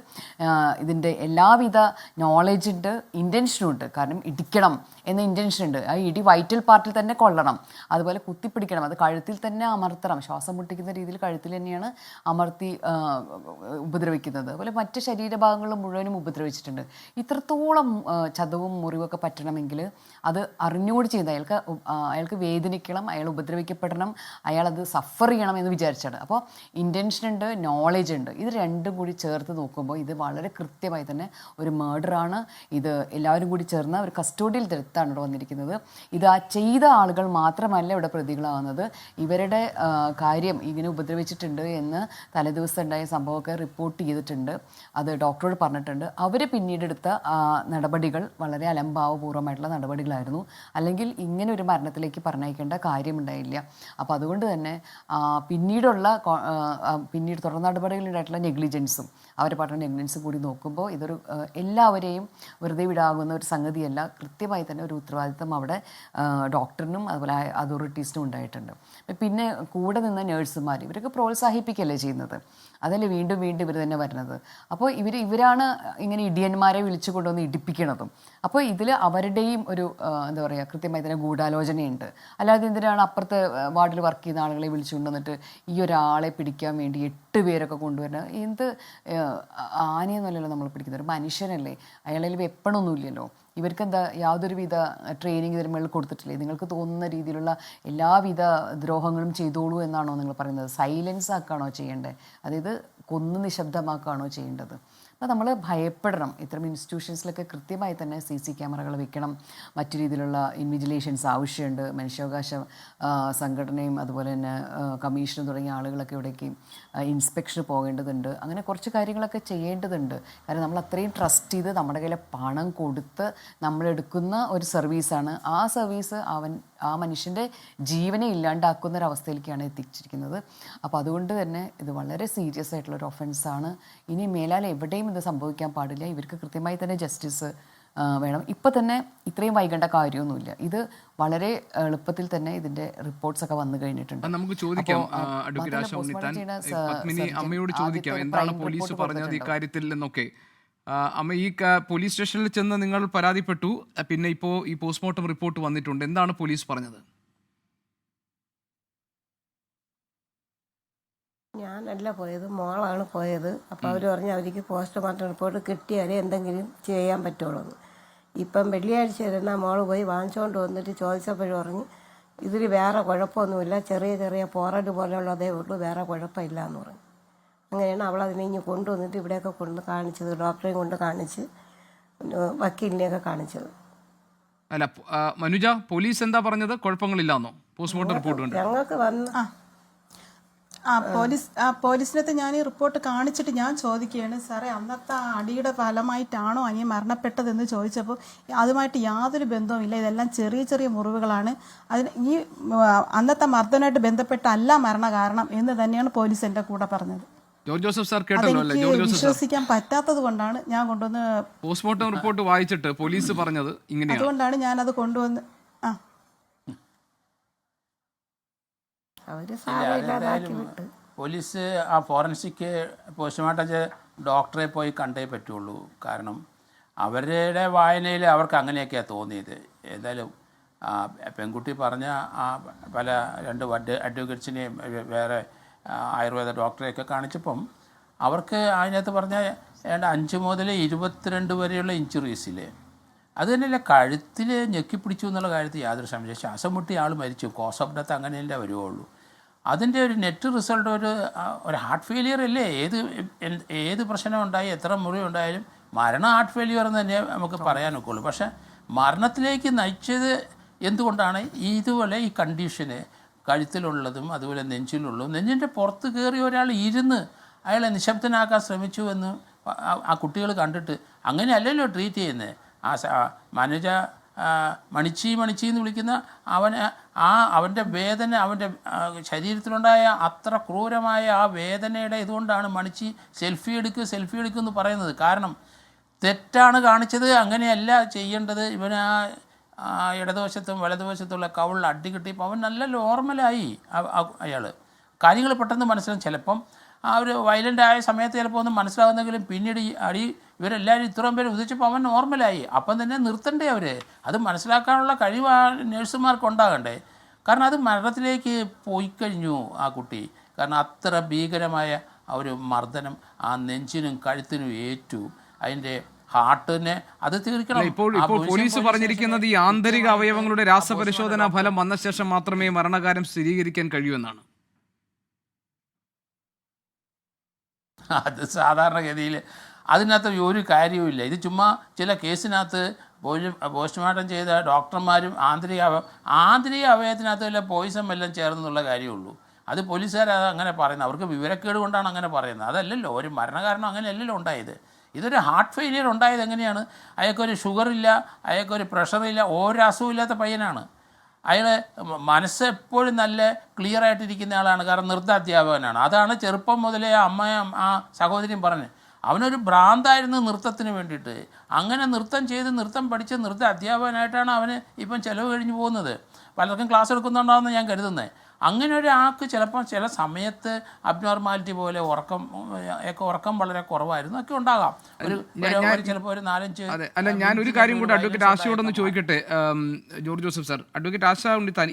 E: ഇതിൻ്റെ എല്ലാവിധ നോളജ് ഉണ്ട്, ഇൻറ്റൻഷനും ഉണ്ട്. കാരണം ഇടിക്കണം എന്ന ഇൻറ്റൻഷൻ ഉണ്ട്. ആ ഇടി വൈറ്റൽ പാർട്ടിൽ തന്നെ കൊള്ളണം, അതുപോലെ കുത്തിപ്പിടിക്കണം, അത് കഴുത്തിൽ തന്നെ അമർത്തണം. ശ്വാസം മുട്ടിക്കുന്ന രീതിയിൽ കഴുത്തിൽ തന്നെയാണ് അമർത്തി ഉപദ്രവിക്കുന്നത്. അതുപോലെ മറ്റ് ശരീരഭാഗങ്ങളിൽ മുഴുവനും ഉപദ്രവിച്ചിട്ടുണ്ട്. ഇത്രത്തോളം ചതവും മുറിവൊക്കെ പറ്റണമെങ്കിൽ അത് അറിഞ്ഞുകൂടി ചെയ്യുന്നത് അയാൾക്ക് വേദനിക്കണം, അയാൾ ഉപദ്രവിക്കപ്പെടണം, അയാളത് സഫർ ചെയ്യണം എന്ന് വിചാരിച്ചാണ്. അപ്പോൾ ഇൻറ്റൻഷൻ ഉണ്ട്, നോളജ് ഉണ്ട്. ഇത് രണ്ടും കൂടി ചേർത്ത് നോക്കുമ്പോൾ ഇത് വളരെ കൃത്യമായി തന്നെ ഒരു മർഡറാണ്. ഇത് എല്ലാവരും കൂടി ചേർന്ന ഒരു കസ്റ്റോഡിയൽ ഡെത്താണ് ഇവിടെ വന്നിരിക്കുന്നത്. ഇത് ആ ചെയ്ത ആളുകൾ മാത്രമല്ല ഇവിടെ പ്രതികളാകുന്നത്. ഇവരുടെ കാര്യം ഇങ്ങനെ ഉപദ്രവിച്ചിട്ടുണ്ട് എന്ന് തലേദിവസം ഉണ്ടായ സംഭവമൊക്കെ റിപ്പോർട്ട് ചെയ്തിട്ടുണ്ട്, അത് ഡോക്ടറോട് പറഞ്ഞിട്ടുണ്ട്. അവർ പിന്നീടെടുത്ത നടപടികൾ വളരെ അലംഭാവപൂർവ്വമായിട്ടുള്ള നടപടികളായിരുന്നു. അല്ലെങ്കിൽ ഇങ്ങനെ ഒരു മരണത്തിലേക്ക് പറഞ്ഞയക്കേണ്ട കാര്യമുണ്ടായില്ല. അപ്പോൾ അതുകൊണ്ട് തന്നെ പിന്നീട് തുടർ നടപടികളുണ്ടായിട്ടുള്ള നെഗ്ലിജൻസും അവർ പറഞ്ഞ നെഗ്ലിജൻസും കൂടി നോക്കുമ്പോൾ ഇതൊരു എല്ലാവരെയും വെറുതെ വിടാകുന്ന ഒരു സംഗതിയല്ല. കൃത്യമായി തന്നെ ഒരു ഉത്തരവാദിത്തം അവിടെ ഡോക്ടറിനും അതുപോലെ അതോറിറ്റീസിനും ഉണ്ടായിട്ടുണ്ട്. പിന്നെ കൂടെ നിന്ന നേഴ്സുമാർ ഇവരൊക്കെ പ്രോത്സാഹിപ്പിക്കുകയല്ലേ ചെയ്യുന്നത്, അതല്ലേ വീണ്ടും വീണ്ടും ഇവർ തന്നെ വരുന്നത്. അപ്പോൾ ഇവരാണ് ഇങ്ങനെ ഇടിയന്മാരെ വിളിച്ചു കൊണ്ടുവന്ന് ഇടിപ്പിക്കണതും. അപ്പോൾ ഇതിൽ അവരുടെയും ഒരു എന്താ പറയുക കൃത്യമായി തന്നെ ഗൂഢാലോചനയുണ്ട്. അല്ലാതെ എന്തിനാണ് അപ്പുറത്തെ വാർഡിൽ വർക്ക് ചെയ്യുന്ന ആളുകളെ വിളിച്ചു കൊണ്ടുവന്നിട്ട് ഈ ഒരാളെ പിടിക്കാൻ വേണ്ടി പേരൊക്കെ കൊണ്ടുവരുന്നത്. എന്ത് ആനയെന്നല്ലല്ലോ നമ്മൾ പിടിക്കുന്നത്, ഒരു മനുഷ്യനല്ലേ, അയാളിൽ വെപ്പണൊന്നുമില്ലല്ലോ. ഇവർക്കെന്താ യാതൊരുവിധ ട്രെയിനിങ് ഇതിന് മേളിൽ കൊടുത്തിട്ടില്ലേ? നിങ്ങൾക്ക് തോന്നുന്ന രീതിയിലുള്ള എല്ലാവിധ ദ്രോഹങ്ങളും ചെയ്തോളൂ എന്നാണോ നിങ്ങൾ പറയുന്നത്? സൈലൻസ് ആക്കുകയാണോ ചെയ്യേണ്ടത്? അതായത് കൊന്നു നിശബ്ദമാക്കുകയാണോ ചെയ്യേണ്ടത്? അപ്പോൾ നമ്മൾ ഭയപ്പെടണം. ഇത്തരം ഇൻസ്റ്റിറ്റ്യൂഷൻസിലൊക്കെ കൃത്യമായി തന്നെ CC ക്യാമറകൾ വെക്കണം. മറ്റു രീതിയിലുള്ള ഇൻവിജിലേഷൻസ് ആവശ്യമുണ്ട്. മനുഷ്യാവകാശ സംഘടനയും അതുപോലെ തന്നെ കമ്മീഷനും തുടങ്ങിയ ആളുകളൊക്കെ ഇവിടേക്ക് ഇൻസ്പെക്ഷന് പോകേണ്ടതുണ്ട്. അങ്ങനെ കുറച്ച് കാര്യങ്ങളൊക്കെ ചെയ്യേണ്ടതുണ്ട്. കാരണം നമ്മൾ അത്രയും ട്രസ്റ്റ് ചെയ്ത് നമ്മുടെ കയ്യിലെ പണം കൊടുത്ത് നമ്മളെടുക്കുന്ന ഒരു സർവീസാണ്. ആ സർവീസ് ആ മനുഷ്യൻ്റെ ജീവനെ ഇല്ലാണ്ടാക്കുന്ന ഒരവസ്ഥയിലേക്കാണ് എത്തിച്ചിരിക്കുന്നത്. അപ്പോൾ അതുകൊണ്ട് തന്നെ ഇത് വളരെ സീരിയസ് ആയിട്ടുള്ളൊരു ഒഫൻസാണ്. ഇനി മേലാൽ എവിടെയും ഇത് സംഭവിക്കാൻ പാടില്ല. ഇവർക്ക് കൃത്യമായി തന്നെ ജസ്റ്റിസ് വേണം. ഇപ്പം തന്നെ ഇത്രയും വൈകേണ്ട കാര്യമൊന്നുമില്ല. ഇത് വളരെ എളുപ്പത്തിൽ തന്നെ ഇതിൻ്റെ റിപ്പോർട്ട്സൊക്കെ വന്നു കഴിഞ്ഞിട്ടുണ്ട്.
A: നമുക്ക് ചോദിക്കാം അഡ്വക്കേറ്റ് ആശ ഉണ്ണിത്താൻ, പത്മിനി അമ്മയോട് ചോദിക്കാം എന്താണ് പോലീസ് പറഞ്ഞത് ഇക്കാര്യത്തിൽ എന്നൊക്കെ. അമ്മ, ഈ പോലീസ് സ്റ്റേഷനിൽ ചെന്ന് നിങ്ങൾ പരാതിപ്പെട്ടു, പിന്നെ ഇപ്പോൾ ഈ പോസ്റ്റ്മോർട്ടം റിപ്പോർട്ട് വന്നിട്ടുണ്ട്, എന്താണ് പോലീസ് പറഞ്ഞത്?
B: ഞാനല്ല പോയത്, മോളാണ് പോയത്. അപ്പോൾ അവർ പറഞ്ഞു അവർക്ക് പോസ്റ്റ്മോർട്ടം റിപ്പോർട്ട് കിട്ടിയാലേ എന്തെങ്കിലും ചെയ്യാൻ പറ്റുള്ളൂ. ഇപ്പം വെള്ളിയാഴ്ച ഇരുന്നാൽ മോള് പോയി വാങ്ങിച്ചുകൊണ്ട് വന്നിട്ട് ചോദിച്ചപ്പോഴും പറഞ്ഞു ഇതിൽ വേറെ കുഴപ്പമൊന്നുമില്ല, ചെറിയ ചെറിയ പോറല് പോലെയുള്ളതേ ഉള്ളൂ, വേറെ കുഴപ്പമില്ല എന്ന് പറഞ്ഞു. അങ്ങനെയാണ് അവളതിനെ ഇനി കൊണ്ടുവന്നിട്ട് ഇവിടെയൊക്കെ കൊണ്ട് കാണിച്ചത്, ഡോക്ടറെയും കൊണ്ട് കാണിച്ച് വക്കീലിനെയൊക്കെ കാണിച്ചത്.
A: അല്ല മനുജ, പോലീസ് എന്താ പറഞ്ഞത്? കുഴപ്പങ്ങളില്ലാന്നോ? പോസ്റ്റ്മോർട്ടം റിപ്പോർട്ട് ഉണ്ട്
B: ഞങ്ങൾക്ക് വന്ന്
C: പോലീസിനകത്ത് ഞാൻ ഈ റിപ്പോർട്ട് കാണിച്ചിട്ട് ഞാൻ ചോദിക്കുകയാണ്, സാറേ അന്നത്തെ അടിയുടെ ഫലമായിട്ടാണോ അനിയൻ മരണപ്പെട്ടതെന്ന് ചോദിച്ചപ്പോൾ അതുമായിട്ട് യാതൊരു ബന്ധവുമില്ല, ഇതെല്ലാം ചെറിയ ചെറിയ മുറിവുകളാണ്, അതിന് ഈ അന്നത്തെ മർദ്ദനമായിട്ട് ബന്ധപ്പെട്ടല്ല മരണ കാരണം എന്ന് തന്നെയാണ് പോലീസ് എൻ്റെ കൂടെ പറഞ്ഞത്.
A: ജോർജ് ജോസഫ് സാർ കേട്ടല്ലോ അല്ലേ? ജോർജ് ജോസഫ്
C: വിശ്വസിക്കാൻ പറ്റാത്തത് കൊണ്ടാണ് ഞാൻ കൊണ്ടുവന്ന്
A: പോസ്റ്റ്മോർട്ടം റിപ്പോർട്ട് വായിച്ചിട്ട് പോലീസ് പറഞ്ഞത് ഇങ്ങനെയാണ്.
C: അതുകൊണ്ടാണ് ഞാനത് കൊണ്ടുവന്ന്
B: അവര് സാരമില്ലാതാക്കി വിട്ട്.
D: പോലീസ് ആ ഫോറൻസിക് പോസ്റ്റ്മോർട്ടം ഡോക്ടറെ പോയി കണ്ടേ പറ്റുള്ളൂ. കാരണം അവരുടെ വായനയിൽ അവർക്ക് അങ്ങനെയൊക്കെയാണ് തോന്നിയത്. ഏതായാലും പെൺകുട്ടി പറഞ്ഞ ആ പല രണ്ട് അഡ്വക്കേറ്റ്സിനെയും വേറെ ആയുർവേദ ഡോക്ടറെയൊക്കെ കാണിച്ചപ്പം അവർക്ക് അതിനകത്ത് പറഞ്ഞ 5 മുതൽ 22 വരെയുള്ള ഇഞ്ചുറീസിൽ അത് തന്നെയല്ല, കഴുത്തിൽ ഞെക്കിപ്പിടിച്ചു എന്നുള്ള കാര്യത്തിൽ യാതൊരു സംശയം. ശ്വാസം മുട്ടി ആൾ മരിച്ചു, കോസ് ഓഫ് ഡെത്ത് അങ്ങനെയല്ലേ വരുവുള്ളൂ. അതിൻ്റെ ഒരു നെറ്റ് റിസൾട്ട് ഒരു ഹാർട്ട് ഫെയിലിയർ അല്ലേ? ഏത് പ്രശ്നം ഉണ്ടായി, എത്ര മുറി ഉണ്ടായാലും മരണം ഹാർട്ട് ഫെയിലിയർ എന്ന് തന്നെ നമുക്ക് പറയാനൊക്കെ ഉള്ളൂ. പക്ഷേ മരണത്തിലേക്ക് നയിച്ചത് എന്തുകൊണ്ടാണ്? ഇതുപോലെ ഈ കണ്ടീഷന് കഴുത്തിലുള്ളതും അതുപോലെ നെഞ്ചിലുള്ളതും, നെഞ്ചിൻ്റെ പുറത്ത് കയറി ഒരാൾ ഇരുന്ന് അയാളെ നിശബ്ദനാക്കാൻ ശ്രമിച്ചു എന്ന് ആ കുട്ടികൾ കണ്ടിട്ട് അങ്ങനെയല്ലല്ലോ ട്രീറ്റ് ചെയ്യുന്നത്. മനുജ മണിച്ചി എന്ന് വിളിക്കുന്ന അവൻ്റെ വേദന, അവൻ്റെ ശരീരത്തിലുണ്ടായ അത്ര ക്രൂരമായ ആ വേദനയുടെ ഇതുകൊണ്ടാണ് മണിച്ചി സെൽഫി എടുക്കുക എന്ന് പറയുന്നത്. കാരണം തെറ്റാണ് കാണിച്ചത്, അങ്ങനെയല്ല ചെയ്യേണ്ടത്. ഇവന് ആ ഇടതുവശത്തും വലതുവശത്തുള്ള കവിളിൽ അടി കിട്ടിയപ്പോൾ അവൻ നല്ല നോർമലായി. അയാൾ കാര്യങ്ങൾ പെട്ടെന്ന് മനസ്സിലാവും. ചിലപ്പം ആ ഒരു വയലൻ്റ് ആയ സമയത്ത് ചിലപ്പോൾ ഒന്നും മനസ്സിലാകുന്നെങ്കിലും പിന്നീട് ഈ അടി ഇവരെല്ലാവരും ഇത്രയും പേര് ഉദിച്ചപ്പോൾ അവൻ നോർമലായി. അപ്പം തന്നെ നിർത്തണ്ടേ അവർ? അത് മനസ്സിലാക്കാനുള്ള കഴിവ് ആ നേഴ്സുമാർക്ക് ഉണ്ടാകണ്ടേ? കാരണം അത് മരണത്തിലേക്ക് പോയി കഴിഞ്ഞു ആ കുട്ടി. കാരണം അത്ര ഭീകരമായ ഒരു മർദ്ദനം ആ നെഞ്ചിനും കഴുത്തിനും ഏറ്റു. അതിൻ്റെ ഹാർട്ടിനെ അത് തീർക്കണം.
A: ഇപ്പോൾ പോലീസ് പറഞ്ഞിരിക്കുന്നത് ഈ ആന്തരിക അവയവങ്ങളുടെ രാസപരിശോധനാ ഫലം വന്ന ശേഷം മാത്രമേ മരണകാര്യം സ്ഥിരീകരിക്കാൻ കഴിയൂ എന്നാണ്.
D: അത് സാധാരണഗതിയിൽ അതിനകത്ത് ഒരു കാര്യവുമില്ല. ഇത് ചുമ്മാ ചില കേസിനകത്ത് പോസ്റ്റ്മോർട്ടം ചെയ്ത ഡോക്ടർമാരും ആന്തരിക അവയവത്തിനകത്ത് വല്ല പോയിസം എല്ലാം ചേർന്നുള്ള കാര്യമുള്ളൂ. അത് പോലീസുകാർ അങ്ങനെ പറയുന്നത്, അവർക്ക് വിവരക്കേട് കൊണ്ടാണ് അങ്ങനെ പറയുന്നത്. അതല്ലല്ലോ ഒരു മരണകാരണം, അങ്ങനെയല്ലല്ലോ ഉണ്ടായത്. ഇതൊരു ഹാർട്ട് ഫെയിലിയർ ഉണ്ടായത് എങ്ങനെയാണ്? അയാൾക്കൊരു ഷുഗറില്ല, അയാൾക്കൊരു പ്രഷറില്ല, ഒരസുഖമില്ലാത്ത പയ്യനാണ്. അയാൾ മനസ്സ് എപ്പോഴും നല്ല ക്ലിയർ ആയിട്ടിരിക്കുന്ന ആളാണ്. കാരണം നൃത്താധ്യാപകനാണ്. അതാണ് ചെറുപ്പം മുതലേ അമ്മയും ആ സഹോദരിയും പറഞ്ഞത്. അവനൊരു ഭ്രാന്തായിരുന്നു നൃത്തത്തിന് വേണ്ടിയിട്ട്. അങ്ങനെ നൃത്തം പഠിച്ച് നൃത്ത അധ്യാപകനായിട്ടാണ് അവന് ഇപ്പം ചിലവ് കഴിഞ്ഞ് പോകുന്നത്. പലർക്കും ക്ലാസ് എടുക്കുന്നുണ്ടാവുമെന്ന് ഞാൻ കരുതുന്നത്. അങ്ങനെ ഒരാൾക്ക് ചിലപ്പോൾ ചില സമയത്ത് അബ്നോർമാലിറ്റി പോലെ ഉറക്കം വളരെ കുറവായിരുന്നു ഒക്കെ ഉണ്ടാകാം. ചിലപ്പോൾ ഒരു 4-5.
A: അല്ല, ഞാൻ ഒരു കാര്യം കൂടെ അഡ്വക്കേറ്റ് ആശയോടൊന്ന് ചോദിക്കട്ടെ. ജോർജ് ജോസഫ് സാർ, അഡ്വക്കേറ്റ് ആശ ഉണ്ണിത്താൻ,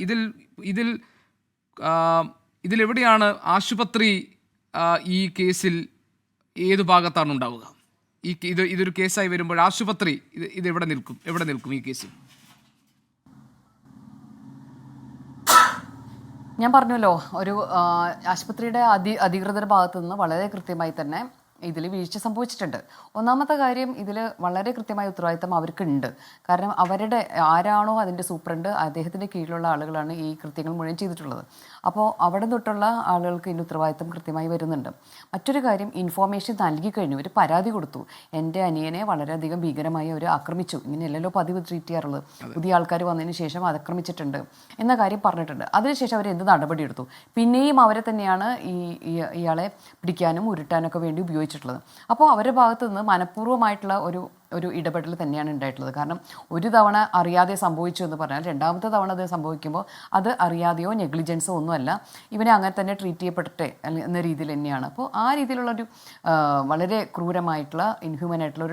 A: ഇതിലെവിടെയാണ് ആശുപത്രി ഈ കേസിൽ ഏത് ഭാഗത്താണ് ഉണ്ടാവുക? ഇതൊരു കേസായി വരുമ്പോൾ ആശുപത്രി ഇത് എവിടെ നിൽക്കും ഈ കേസിൽ?
E: ഞാൻ പറഞ്ഞല്ലോ, ഒരു ആശുപത്രിയുടെ അധികൃതരുടെ ഭാഗത്തു നിന്ന് വളരെ കൃത്യമായി തന്നെ ഇതിൽ വീഴ്ച സംഭവിച്ചിട്ടുണ്ട്. ഒന്നാമത്തെ കാര്യം, ഇതിൽ വളരെ കൃത്യമായ ഉത്തരവാദിത്തം അവർക്കുണ്ട്. കാരണം അവരുടെ ആരാണോ അതിൻ്റെ സൂപ്രണ്ട്, അദ്ദേഹത്തിൻ്റെ കീഴിലുള്ള ആളുകളാണ് ഈ കൃത്യങ്ങൾ മുഴുവൻ ചെയ്തിട്ടുള്ളത്. അപ്പോൾ അവിടെ തൊട്ടുള്ള ആളുകൾക്ക് ഇതിൻ്റെ ഉത്തരവാദിത്തം കൃത്യമായി വരുന്നുണ്ട്. മറ്റൊരു കാര്യം, ഇൻഫോർമേഷൻ നൽകി കഴിഞ്ഞു, ഒരു പരാതി കൊടുത്തു, എൻ്റെ അനിയനെ വളരെയധികം ഭീകരമായി അവർ ആക്രമിച്ചു, ഇങ്ങനെയല്ലല്ലോ പതിവ് ട്രീറ്റ് ചെയ്യാറുള്ളത്, പുതിയ ആൾക്കാർ വന്നതിന് ശേഷം ആക്രമിച്ചിട്ടുണ്ട് എന്ന കാര്യം പറഞ്ഞിട്ടുണ്ട്. അതിനുശേഷം അവർ എന്ത് നടപടിയെടുത്തു? പിന്നെയും അവരെ തന്നെയാണ് ഇയാളെ പിടിക്കാനും ഉരുട്ടാനൊക്കെ വേണ്ടി ഉപയോഗിച്ചിട്ടുള്ളത്. അപ്പോൾ അവരുടെ ഭാഗത്തു നിന്ന് മനഃപൂർവ്വമായിട്ടുള്ള ഒരു ഇടപെടൽ തന്നെയാണ് ഉണ്ടായിട്ടുള്ളത്. കാരണം ഒരു തവണ അറിയാതെ സംഭവിച്ചു എന്ന് പറഞ്ഞാൽ രണ്ടാമത്തെ തവണ അത് സംഭവിക്കുമ്പോൾ അത് അറിയാതെയോ നെഗ്ലിജൻസോ ഒന്നുമല്ല, ഇവനെ അങ്ങനെ തന്നെ ട്രീറ്റ് ചെയ്യപ്പെടട്ടെ എന്ന രീതിയിൽ തന്നെയാണ്. അപ്പോൾ ആ രീതിയിലുള്ളൊരു വളരെ ക്രൂരമായിട്ടുള്ള ഇൻഹ്യൂമൻ ആയിട്ടുള്ള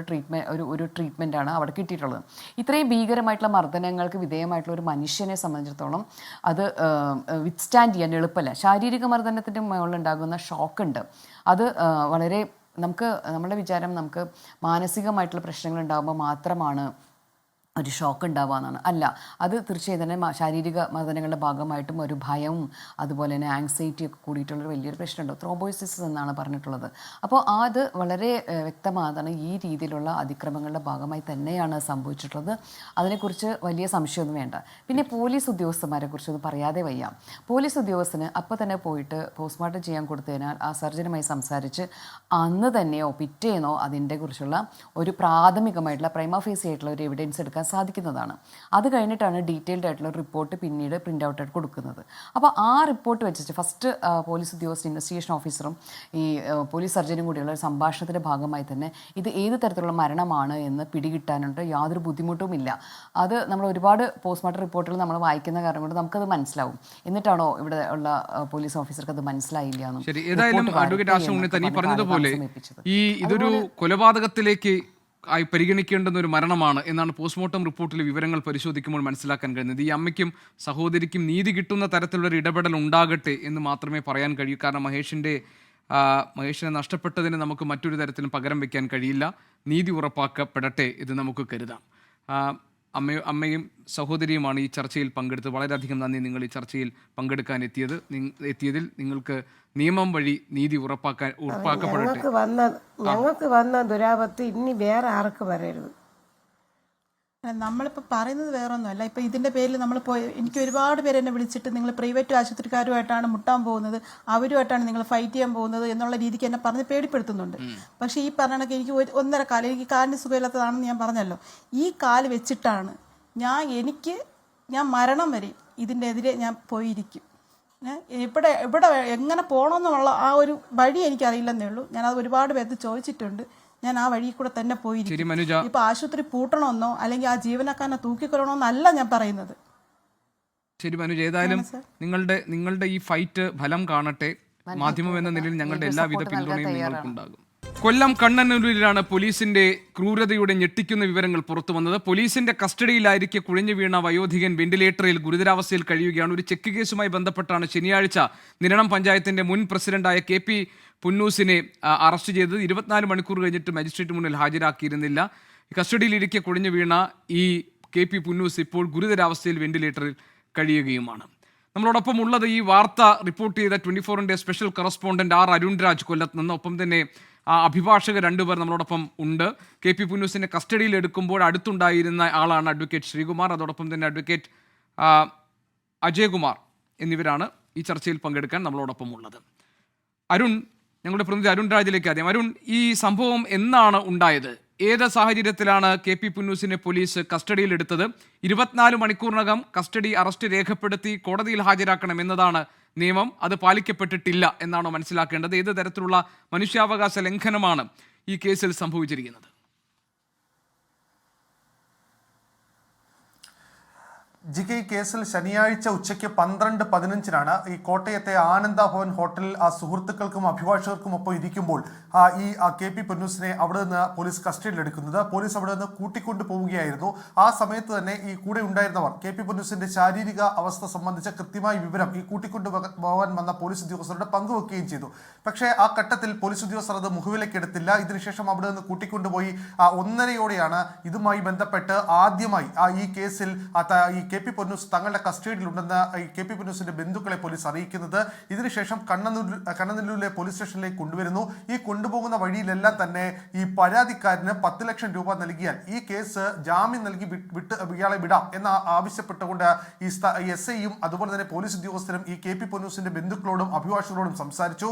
E: ഒരു ട്രീറ്റ്മെൻറ്റാണ് അവിടെ കിട്ടിയിട്ടുള്ളത്. ഇത്രയും ഭീകരമായിട്ടുള്ള മർദ്ദനങ്ങൾക്ക് വിധേയമായിട്ടുള്ള ഒരു മനുഷ്യനെ സംബന്ധിച്ചിടത്തോളം അത് വിത്ത്സ്റ്റാൻഡ് ചെയ്യാൻ എളുപ്പമല്ല. ശാരീരിക മർദ്ദനത്തിൻ്റെ മുകളിലുണ്ടാകുന്ന ഷോക്കുണ്ട്, അത് വളരെ നമ്മുടെ വിചാരം നമുക്ക് മാനസികമായിട്ടുള്ള പ്രശ്നങ്ങൾ ഉണ്ടാകുമ്പോൾ മാത്രമാണ് ഒരു ഷോക്ക് ഉണ്ടാവുക എന്നാണ്. അല്ല, അത് തീർച്ചയായും തന്നെ ശാരീരിക മർദ്ദനങ്ങളുടെ ഭാഗമായിട്ടും ഒരു ഭയവും അതുപോലെ തന്നെ ആങ്സൈറ്റി ഒക്കെ കൂടിയിട്ടുള്ളൊരു വലിയൊരു പ്രശ്നമുണ്ട്. ത്രോംബോസിസ് എന്നാണ് പറഞ്ഞിട്ടുള്ളത്. അപ്പോൾ അത് വളരെ വ്യക്തമാതാണ് ഈ രീതിയിലുള്ള അതിക്രമങ്ങളുടെ ഭാഗമായി തന്നെയാണ് സംഭവിച്ചിട്ടുള്ളത്. അതിനെക്കുറിച്ച് വലിയ സംശയമൊന്നും വേണ്ട. പിന്നെ പോലീസ് ഉദ്യോഗസ്ഥന്മാരെ കുറിച്ചൊന്നും പറയാതെ വയ്യ. പോലീസ് ഉദ്യോഗസ്ഥന് അപ്പോൾ തന്നെ പോയിട്ട് പോസ്റ്റ്മോർട്ടം ചെയ്യാൻ കൊടുത്തതിനാൽ ആ സർജനുമായി സംസാരിച്ച് അന്ന് തന്നെയോ പിറ്റേന്നോ അതിൻ്റെ കുറിച്ചുള്ള ഒരു പ്രാഥമികമായിട്ടുള്ള പ്രൈമ ഫേസി ആയിട്ടുള്ള ഒരു എവിഡൻസ് എടുക്കാൻ സാധിക്കുന്നതാണ്. അത് കഴിഞ്ഞിട്ടാണ് ഡീറ്റെയിൽഡ് ആയിട്ടുള്ള റിപ്പോർട്ട് പിന്നീട് പ്രിൻ്റ് ഔട്ടായിട്ട് കൊടുക്കുന്നത്. അപ്പോൾ ആ റിപ്പോർട്ട് വെച്ചിട്ട് ഫസ്റ്റ് പോലീസ് ഉദ്യോഗസ്ഥ ഇൻവെസ്റ്റിഗേഷൻ ഓഫീസറും ഈ പോലീസ് സർജനും കൂടിയുള്ള ഒരു സംഭാഷണത്തിൻ്റെ ഭാഗമായി തന്നെ ഇത് ഏത് തരത്തിലുള്ള മരണമാണ് എന്ന് പിടികിട്ടാനുണ്ട് യാതൊരു ബുദ്ധിമുട്ടുമില്ല. അത് നമ്മൾ ഒരുപാട് പോസ്റ്റ്മോർട്ടം റിപ്പോർട്ടുകൾ നമ്മൾ വായിക്കുന്ന കാരണം കൊണ്ട് നമുക്കത് മനസ്സിലാവും. എന്നിട്ടാണോ ഇവിടെ ഉള്ള പോലീസ് ഓഫീസർക്ക് അത് മനസ്സിലായില്ല എന്നും.
A: ശരി, ഏതായാലും അഡ്വക്കേറ്റ് ആശ ഉണ്ണിത്താൻ പറഞ്ഞതുപോലെ ഇതൊരു കൊലപാതകത്തിലേക്ക് ആയി പരിഗണിക്കേണ്ടുന്ന ഒരു മരണമാണ് എന്നാണ് പോസ്റ്റ്മോർട്ടം റിപ്പോർട്ടിലെ വിവരങ്ങൾ പരിശോധിക്കുമ്പോൾ മനസ്സിലാക്കാൻ കഴിയുന്നത്. ഈ അമ്മയ്ക്കും സഹോദരിക്കും നീതി കിട്ടുന്ന തരത്തിലുള്ളൊരു ഇടപെടൽ ഉണ്ടാകട്ടെ എന്ന് മാത്രമേ പറയാൻ കഴിയൂ. കാരണം മഹേഷിനെ നഷ്ടപ്പെട്ടതിന് നമുക്ക് മറ്റൊരു തരത്തിലും പകരം വയ്ക്കാൻ കഴിയില്ല. നീതി ഉറപ്പാക്കപ്പെടട്ടെ എന്ന് നമുക്ക് കരുതാം. അമ്മയും സഹോദരിയുമാണ് ഈ ചർച്ചയിൽ പങ്കെടുത്തത്. വളരെയധികം നന്ദി നിങ്ങൾ ഈ ചർച്ചയിൽ പങ്കെടുക്കാൻ എത്തിയതിൽ. നിങ്ങൾക്ക് നിയമം വഴി നീതി ഉറപ്പാക്കപ്പെടട്ടെ.
B: ഞങ്ങൾക്ക് വന്ന ദുരാപത്ത് ഇനി വേറെ ആർക്ക് വരരുത്.
C: നമ്മളിപ്പോൾ പറയുന്നത് വേറൊന്നുമല്ല. ഇപ്പോൾ ഇതിൻ്റെ പേരിൽ നമ്മൾ എനിക്ക് ഒരുപാട് പേര് എന്നെ വിളിച്ചിട്ട് നിങ്ങൾ പ്രൈവറ്റ് ആശുപത്രിക്കാരുമായിട്ടാണ് മുട്ടാൻ പോകുന്നത്, അവരുമായിട്ടാണ് നിങ്ങൾ ഫൈറ്റ് ചെയ്യാൻ പോകുന്നത് എന്നുള്ള രീതിക്ക് എന്നെ പറഞ്ഞ് പേടിപ്പെടുത്തുന്നുണ്ട്. പക്ഷേ ഈ പറഞ്ഞ എനിക്ക് ഒന്നര കാലം, എനിക്ക് കാലിന് സുഖമില്ലാത്തതാണെന്ന് ഞാൻ പറഞ്ഞല്ലോ, ഈ കാല് വെച്ചിട്ടാണ് ഞാൻ മരണം വരെ ഇതിൻ്റെ എതിരെ ഞാൻ പോയിരിക്കും. ഇവിടെ എങ്ങനെ പോകണമെന്നുള്ള ആ ഒരു വഴി എനിക്കറിയില്ലെന്നേ ഉള്ളൂ. ഞാനത് ഒരുപാട് പേർക്ക് ചോദിച്ചിട്ടുണ്ട്. ഞാൻ ആ വഴി കൂടെ തന്നെ പോയിരിക്കും. ഇപ്പൊ ആശുപത്രി പൂട്ടണമെന്നോ അല്ലെങ്കിൽ ആ ജീവനക്കാരനെ തൂക്കിക്കൊല്ലണമെന്നല്ല ഞാൻ പറയുന്നത്.
A: ശരി മനുജ, ഏതായാലും നിങ്ങളുടെ ഈ ഫൈറ്റ് ഫലം കാണട്ടെ. മാധ്യമം എന്ന നിലയിൽ ഞങ്ങളുടെ എല്ലാവിധ പിന്തുണയും നിങ്ങൾക്കുണ്ടാകും. കൊല്ലം കണ്ണനല്ലൂരിലാണ് പോലീസിന്റെ ക്രൂരതയുടെ ഞെട്ടിക്കുന്ന വിവരങ്ങൾ പുറത്തു വന്നത്. പോലീസിന്റെ കസ്റ്റഡിയിലായിരിക്കെ കുഴഞ്ഞു വീണ വയോധികൻ വെന്റിലേറ്ററിൽ ഗുരുതരാവസ്ഥയിൽ കഴിയുകയാണ്. ഒരു ചെക്ക് കേസുമായി ബന്ധപ്പെട്ടാണ് ശനിയാഴ്ച നിരണം പഞ്ചായത്തിന്റെ മുൻ പ്രസിഡന്റായ KP പുന്നൂസിനെ അറസ്റ്റ് ചെയ്തത്. 24 മണിക്കൂർ കഴിഞ്ഞിട്ട് മജിസ്ട്രേറ്റ് മുന്നിൽ ഹാജരാക്കിയിരുന്നില്ല. കസ്റ്റഡിയിലിരിക്കെ കുഴഞ്ഞു വീണ ഈ KP പുന്നൂസ് ഇപ്പോൾ ഗുരുതരാവസ്ഥയിൽ വെന്റിലേറ്ററിൽ കഴിയുകയുമാണ്. നമ്മളോടൊപ്പം ഉള്ളത് ഈ വാർത്ത റിപ്പോർട്ട് ചെയ്ത 24-ന്റെ സ്പെഷ്യൽ കറസ്പോണ്ടന്റ് R അരുൺരാജ് കൊല്ലത്ത് നിന്ന്. ഒപ്പം തന്നെ അഭിഭാഷകർ 2 പേർ നമ്മളോടൊപ്പം ഉണ്ട്. KP പുന്നൂസിനെ കസ്റ്റഡിയിൽ എടുക്കുമ്പോൾ അടുത്തുണ്ടായിരുന്ന ആളാണ് അഡ്വക്കേറ്റ് ശ്രീകുമാർ. അതോടൊപ്പം തന്നെ അഡ്വക്കേറ്റ് അജയകുമാർ എന്നിവരാണ് ഈ ചർച്ചയിൽ പങ്കെടുക്കാൻ നമ്മളോടൊപ്പം ഉള്ളത്. അരുൺ, ഞങ്ങളുടെ പ്രതിനിധി അരുൺ രാജിലേക്ക് ആദ്യം. അരുൺ, ഈ സംഭവം എന്നാണ് ഉണ്ടായത്? ഏത് സാഹചര്യത്തിലാണ് KP പുന്നൂസിനെ പോലീസ് കസ്റ്റഡിയിലെടുത്തത്? 24 മണിക്കൂറിനകം കസ്റ്റഡി അറസ്റ്റ് രേഖപ്പെടുത്തി കോടതിയിൽ ഹാജരാക്കണം എന്നതാണ് നിയമം. അത് പാലിക്കപ്പെട്ടിട്ടില്ല എന്നാണോ മനസ്സിലാക്കേണ്ടത്? ഏത് തരത്തിലുള്ള മനുഷ്യാവകാശ ലംഘനമാണ് ഈ കേസിൽ സംഭവിച്ചിരിക്കുന്നത്?
F: ഈ കേസിൽ ശനിയാഴ്ച ഉച്ചയ്ക്ക് 12:15 ഈ കോട്ടയത്തെ ആനന്ദ ഭവൻ ഹോട്ടലിൽ ആ സുഹൃത്തുക്കൾക്കും അഭിഭാഷകർക്കും ഒപ്പം ഇരിക്കുമ്പോൾ ഈ KP പൊന്നൂസിനെ അവിടെ നിന്ന് പോലീസ് കസ്റ്റഡിയിലെടുക്കുന്നത്. പോലീസ് അവിടെ നിന്ന് കൂട്ടിക്കൊണ്ടു പോവുകയായിരുന്നു. ആ സമയത്ത് തന്നെ ഈ കൂടെ ഉണ്ടായിരുന്നവർ KP പൊന്നൂസിന്റെ ശാരീരിക അവസ്ഥ സംബന്ധിച്ച കൃത്യമായ വിവരം ഈ കൂട്ടിക്കൊണ്ടു പോകാൻ വന്ന പോലീസ് ഉദ്യോഗസ്ഥരുടെ പങ്കുവെക്കുകയും ചെയ്തു. പക്ഷേ ആ ഘട്ടത്തിൽ പോലീസ് ഉദ്യോഗസ്ഥർ അത് മുഖവിലേക്ക് എടുത്തില്ല. ഇതിനുശേഷം അവിടെ നിന്ന് കൂട്ടിക്കൊണ്ടുപോയി 1:30-ഓടെയാണ് ഇതുമായി ബന്ധപ്പെട്ട് ആദ്യമായി ഈ കേസിൽ ഈ KP പൊന്നൂസ് തങ്ങളുടെ കസ്റ്റഡിയിലുണ്ടെന്ന് ഈ KP പൊന്നൂസിന്റെ ബന്ധുക്കളെ പോലീസ് അറിയിക്കുന്നത്. ഇതിനുശേഷം കണ്ണനല്ലൂരിലെ പോലീസ് സ്റ്റേഷനിലേക്ക് കൊണ്ടുവരുന്നു. ഈ കൊണ്ടുപോകുന്ന വഴിയിലെല്ലാം തന്നെ ഈ പരാതിക്കാരന് 10 ലക്ഷം രൂപ നൽകിയാൽ ഈ കേസ് ജാമ്യം നൽകി ഇയാളെ വിടാം എന്ന് ആവശ്യപ്പെട്ടുകൊണ്ട് ഈ SIയും അതുപോലെ തന്നെ പോലീസ് ഉദ്യോഗസ്ഥരും ഈ KP പൊന്നൂസിന്റെ ബന്ധുക്കളോടും അഭിഭാഷകരോടും സംസാരിച്ചു.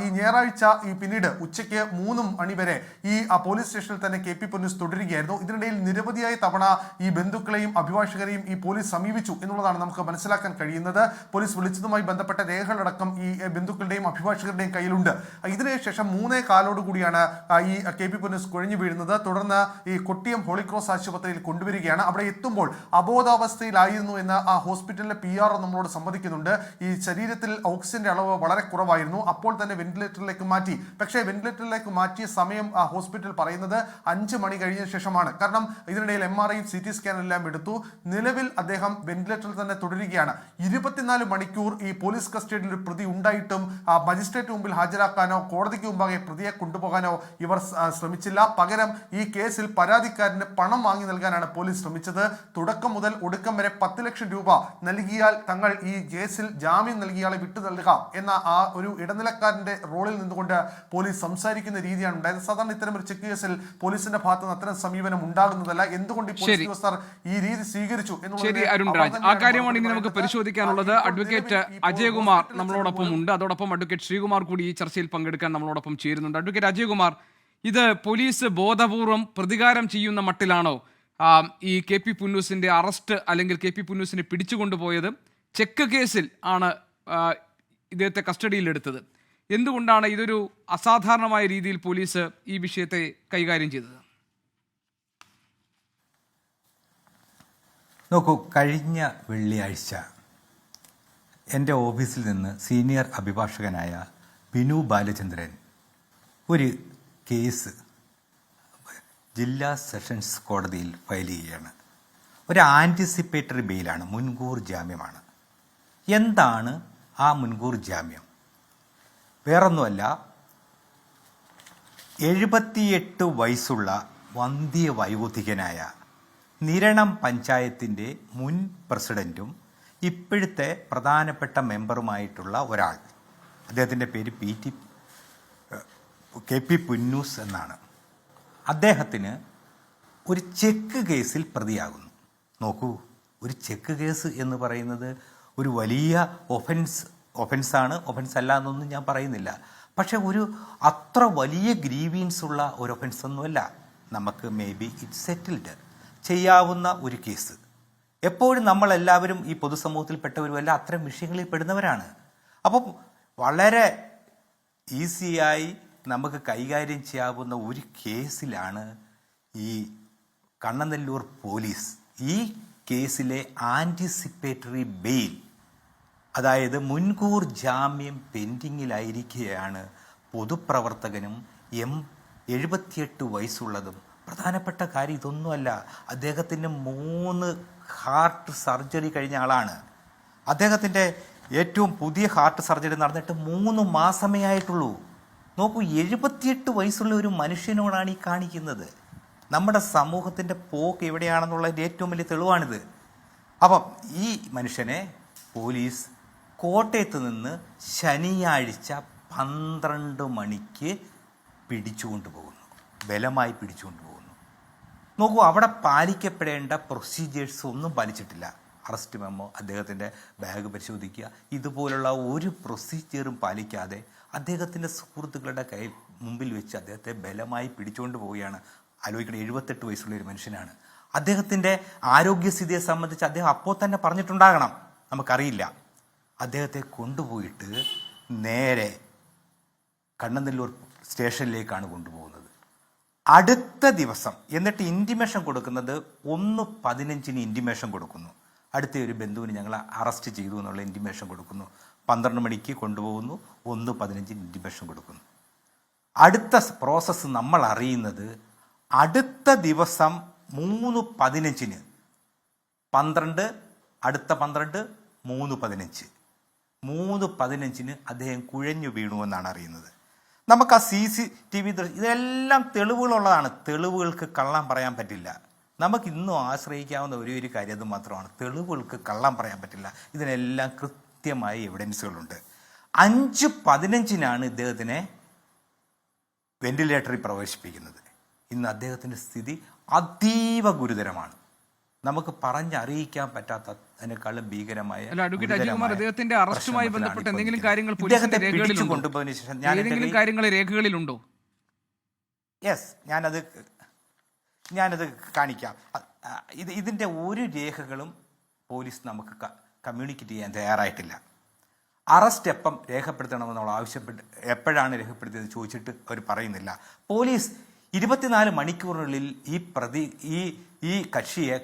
F: ഈ ഞായറാഴ്ച പിന്നീട് ഉച്ചയ്ക്ക് 3 മണി വരെ ഈ പോലീസ് സ്റ്റേഷനിൽ തന്നെ KP പൊന്നൂസ് തുടരുകയായിരുന്നു. ഇതിനിടയിൽ നിരവധിയായ തവണ ഈ ബന്ധുക്കളെയും അഭിഭാഷകരെയും ഈ പോലീസ് സമീപിച്ചു എന്നുള്ളതാണ് നമുക്ക് മനസ്സിലാക്കാൻ കഴിയുന്നത്. പോലീസ് വിളിച്ചതുമായി ബന്ധപ്പെട്ട രേഖകളടക്കം ഈ ബന്ധുക്കളുടെയും അഭിഭാഷകരുടെയും കയ്യിലുണ്ട്. ഇതിനുശേഷം 3:15 കൂടിയാണ് ഈ KP പൊന്നൂസ് കുഴഞ്ഞു വീഴുന്നത്. തുടർന്ന് ഈ കൊട്ടിയം ഹോളി ക്രോസ് ആശുപത്രിയിൽ കൊണ്ടുവരികയാണ്. അവിടെ എത്തുമ്പോൾ അബോധാവസ്ഥയിലായിരുന്നു എന്ന് ആ ഹോസ്പിറ്റലിലെ PR നമ്മളോട് സമ്മതിക്കുന്നുണ്ട്. ഈ ശരീരത്തിൽ ഓക്സിജന്റെ അളവ് വളരെ കുറവായിരുന്നു. അപ്പോൾ തന്നെ വെന്റിലേറ്ററിലേക്ക് മാറ്റി. പക്ഷേ വെന്റിലേറ്ററിലേക്ക് മാറ്റിയ സമയം ഹോസ്പിറ്റൽ പറയുന്നത് 5 മണി കഴിഞ്ഞ ശേഷമാണ്. കാരണം ഇതിനിടയിൽ MRI CT സ്കാൻ എല്ലാം എടുത്തു. നിലവിൽ അദ്ദേഹം വെന്റിലേറ്ററിൽ തന്നെ തുടരുകയാണ്. 24 മണിക്കൂർ ഈ പോലീസ് കസ്റ്റഡിയിൽ ഒരു പ്രതി ഉണ്ടായിട്ടും മജിസ്ട്രേറ്റ് മുമ്പിൽ ഹാജരാക്കാനോ കോടതിക്ക് മുമ്പാകെ പ്രതിയെ കൊണ്ടുപോകാനോ ഇവർ ശ്രമിച്ചില്ല. പകരം ഈ കേസിൽ പരാതിക്കാരന് പണം വാങ്ങി നൽകാനാണ് പോലീസ് ശ്രമിച്ചത്. തുടക്കം മുതൽ ഒടുക്കം വരെ 10 ലക്ഷം രൂപ നൽകിയാൽ തങ്ങൾ ഈ കേസിൽ ജാമ്യം നൽകിയാളെ വിട്ടു നൽകാം എന്ന ആ ഒരു ഇടനിലക്കാരന്റെ റോളിൽ നിന്നുകൊണ്ട് പോലീസ് സംസാരിക്കുന്ന രീതിയാണ് ഉണ്ടായത്. സാധാരണ ഇത്തരം ഒരു ചെക്ക് കേസിൽ പോലീസിന്റെ ഭാഗത്ത് നിന്ന് അത്തരം സമീപനം ഉണ്ടാകുന്നതല്ല. എന്തുകൊണ്ട് ഈ പോലീസ് ഉദ്യോഗസ്ഥർ ഈ രീതി സ്വീകരിച്ചു
A: ശരി അരുൺരാജ്, ആ കാര്യമാണ് ഇനി നമുക്ക് പരിശോധിക്കാനുള്ളത്. അഡ്വക്കേറ്റ് അജയകുമാർ നമ്മളോടൊപ്പം ഉണ്ട്. അതോടൊപ്പം അഡ്വക്കേറ്റ് ശ്രീകുമാർ കൂടി ഈ ചർച്ചയിൽ പങ്കെടുക്കാൻ നമ്മളോടൊപ്പം ചേരുന്നുണ്ട്. അഡ്വക്കേറ്റ് അജയകുമാർ, ഇത് പോലീസ് ബോധപൂർവം പ്രതികാരം ചെയ്യുന്ന മട്ടിലാണോ ഈ KP പൊന്നൂസിന്റെ അറസ്റ്റ് അല്ലെങ്കിൽ KP പൊന്നൂസിനെ പിടിച്ചുകൊണ്ടുപോയത്? ചെക്ക് കേസിൽ ആണ് ഇദ്ദേഹത്തെ കസ്റ്റഡിയിലെടുത്തത്. എന്തുകൊണ്ടാണ് ഇതൊരു അസാധാരണമായ രീതിയിൽ പോലീസ് ഈ വിഷയത്തെ കൈകാര്യം ചെയ്തത്?
G: നോക്കൂ, കഴിഞ്ഞ വെള്ളിയാഴ്ച എൻ്റെ ഓഫീസിൽ നിന്ന് സീനിയർ അഭിഭാഷകനായ ബിനു ബാലചന്ദ്രൻ ഒരു കേസ് ജില്ലാ സെഷൻസ് കോടതിയിൽ ഫയൽ ചെയ്യുകയാണ്. ഒരു ആൻറ്റിസിപ്പേറ്ററി ബെയിലാണ്, മുൻകൂർ ജാമ്യമാണ്. എന്താണ് ആ മുൻകൂർ ജാമ്യം? വേറൊന്നുമല്ല, 78 വയസ്സുള്ള വന്ധ്യവയോധികനായ നിരണം പഞ്ചായത്തിൻ്റെ മുൻ പ്രസിഡൻറ്റും ഇപ്പോഴത്തെ പ്രധാനപ്പെട്ട മെമ്പറുമായിട്ടുള്ള ഒരാൾ, അദ്ദേഹത്തിൻ്റെ പേര് KP പൊന്നൂസ് എന്നാണ്. അദ്ദേഹത്തിന് ഒരു ചെക്ക് കേസിൽ പ്രതിയാകുന്നു. നോക്കൂ, ഒരു ചെക്ക് കേസ് എന്ന് പറയുന്നത് ഒരു വലിയ ഒഫൻസാണ്. ഒഫൻസ് അല്ല എന്നൊന്നും ഞാൻ പറയുന്നില്ല. പക്ഷെ ഒരു അത്ര വലിയ ഗ്രീവിയൻസ് ഉള്ള ഒരു ഒഫൻസൊന്നുമല്ല. നമുക്ക് മേ ബി ഇറ്റ് സെറ്റിൽഡ് ചെയ്യാവുന്ന ഒരു കേസ്. എപ്പോഴും നമ്മളെല്ലാവരും ഈ പൊതുസമൂഹത്തിൽപ്പെട്ടവരുമല്ല അത്തരം വിഷയങ്ങളിൽ പെടുന്നവരാണ്. അപ്പം വളരെ ഈസിയായി നമുക്ക് കൈകാര്യം ചെയ്യാവുന്ന ഒരു കേസിലാണ് ഈ കണ്ണനല്ലൂർ പോലീസ് ഈ കേസിലെ ആൻറ്റിസിപ്പേറ്ററി ബെയിൽ, അതായത് മുൻകൂർ ജാമ്യം പെൻഡിങ്ങിലായിരിക്കുകയാണ് പൊതുപ്രവർത്തകനും 78 വയസ്സുള്ളതും. പ്രധാനപ്പെട്ട കാര്യം ഇതൊന്നുമല്ല, അദ്ദേഹത്തിന് 3 ഹാർട്ട് സർജറി കഴിഞ്ഞ ആളാണ്. അദ്ദേഹത്തിൻ്റെ ഏറ്റവും പുതിയ ഹാർട്ട് സർജറി നടന്നിട്ട് 3 മാസമേ ആയിട്ടുള്ളൂ. നോക്കൂ, 78 വയസ്സുള്ള ഒരു മനുഷ്യനോടാണ് ഈ കാണിക്കുന്നത്. നമ്മുടെ സമൂഹത്തിൻ്റെ പോക്ക് എവിടെയാണെന്നുള്ളതിൻ്റെ ഏറ്റവും വലിയ തെളിവാണിത്. അപ്പം ഈ മനുഷ്യനെ പോലീസ് കോട്ടയത്ത് നിന്ന് ശനിയാഴ്ച 12 മണിക്ക് പിടിച്ചുകൊണ്ടുപോകുന്നു, ബലമായി പിടിച്ചുകൊണ്ടുപോകുന്നു. നോക്കൂ, അവിടെ പാലിക്കപ്പെടേണ്ട പ്രൊസീജിയേഴ്സ് ഒന്നും പാലിച്ചിട്ടില്ല. അറസ്റ്റ് മെമ്മോ, അദ്ദേഹത്തിൻ്റെ ബാഗ് പരിശോധിക്കുക, ഇതുപോലുള്ള ഒരു പ്രൊസീജിയറും പാലിക്കാതെ അദ്ദേഹത്തിൻ്റെ സുഹൃത്തുക്കളുടെ മുമ്പിൽ വെച്ച് അദ്ദേഹത്തെ ബലമായി പിടിച്ചുകൊണ്ട് പോവുകയാണ്. ആലോചിക്കണം, 78 വയസ്സുള്ള ഒരു മനുഷ്യനാണ്. അദ്ദേഹത്തിൻ്റെ ആരോഗ്യസ്ഥിതിയെ സംബന്ധിച്ച് അദ്ദേഹം അപ്പോൾ തന്നെ പറഞ്ഞിട്ടുണ്ടാകണം, നമുക്കറിയില്ല. അദ്ദേഹത്തെ കൊണ്ടുപോയിട്ട് നേരെ കണ്ണനല്ലൂർ സ്റ്റേഷനിലേക്കാണ് കൊണ്ടുപോകുന്നത്. അടുത്ത ദിവസം എന്നിട്ട് ഇൻറ്റിമേഷൻ കൊടുക്കുന്നത് 1:15 ഇൻറ്റിമേഷൻ കൊടുക്കുന്നു. അടുത്ത ഒരു ബന്ധുവിന് ഞങ്ങൾ അറസ്റ്റ് ചെയ്തു എന്നുള്ള ഇൻറ്റിമേഷൻ കൊടുക്കുന്നു. 12 മണിക്ക് കൊണ്ടുപോകുന്നു, 1:15 ഇൻറ്റിമേഷൻ കൊടുക്കുന്നു. അടുത്ത പ്രോസസ്സ് നമ്മൾ അറിയുന്നത് അടുത്ത ദിവസം 3:15 12 അടുത്ത 12 3:15 3:15 അദ്ദേഹം കുഴഞ്ഞു വീണുവെന്നാണ് അറിയുന്നത്. നമുക്ക് ആ CCTV ഇതെല്ലാം തെളിവുകളുള്ളതാണ്. തെളിവുകൾക്ക് കള്ളം പറയാൻ പറ്റില്ല. നമുക്ക് ഇന്നും ആശ്രയിക്കാവുന്ന ഒരു കാര്യം അത് മാത്രമാണ്, തെളിവുകൾക്ക് കള്ളം പറയാൻ പറ്റില്ല. ഇതിനെല്ലാം കൃത്യമായ എവിഡൻസുകളുണ്ട്. 5:15 ഇദ്ദേഹത്തിനെ വെന്റിലേറ്ററിൽ പ്രവേശിപ്പിക്കുന്നത്. ഇന്ന് അദ്ദേഹത്തിൻ്റെ സ്ഥിതി അതീവ ഗുരുതരമാണ്. നമുക്ക് പറഞ്ഞറിയിക്കാൻ പറ്റാത്ത അതിനേക്കാളും ഭീകരമായ
A: അഡ്വക്കേറ്റ് അജയ്കുമാർ, അദ്ദേഹത്തിന്റെ അറസ്റ്റുമായി ബന്ധപ്പെട്ട് എന്തെങ്കിലും കാര്യങ്ങൾ പോലീസിന്റെ
G: കൊണ്ടുപോയതിനു ശേഷം
A: ഏതെങ്കിലും കാര്യങ്ങൾ രേഖകളിലുണ്ടോ?
G: യെസ്, ഞാനത് കാണിക്കാം. ഇതിൻ്റെ ഒരു രേഖകളും പോലീസ് നമുക്ക് കമ്മ്യൂണിക്കേറ്റ് ചെയ്യാൻ തയ്യാറായിട്ടില്ല. അറസ്റ്റ് എപ്പം രേഖപ്പെടുത്തണമെന്നുള്ള ആവശ്യപ്പെട്ട് എപ്പോഴാണ് രേഖപ്പെടുത്തിയത് ചോദിച്ചിട്ട് അവർ പറയുന്നില്ല. പോലീസ് 24 മണിക്കൂറിനുള്ളിൽ ഈ കക്ഷിയെ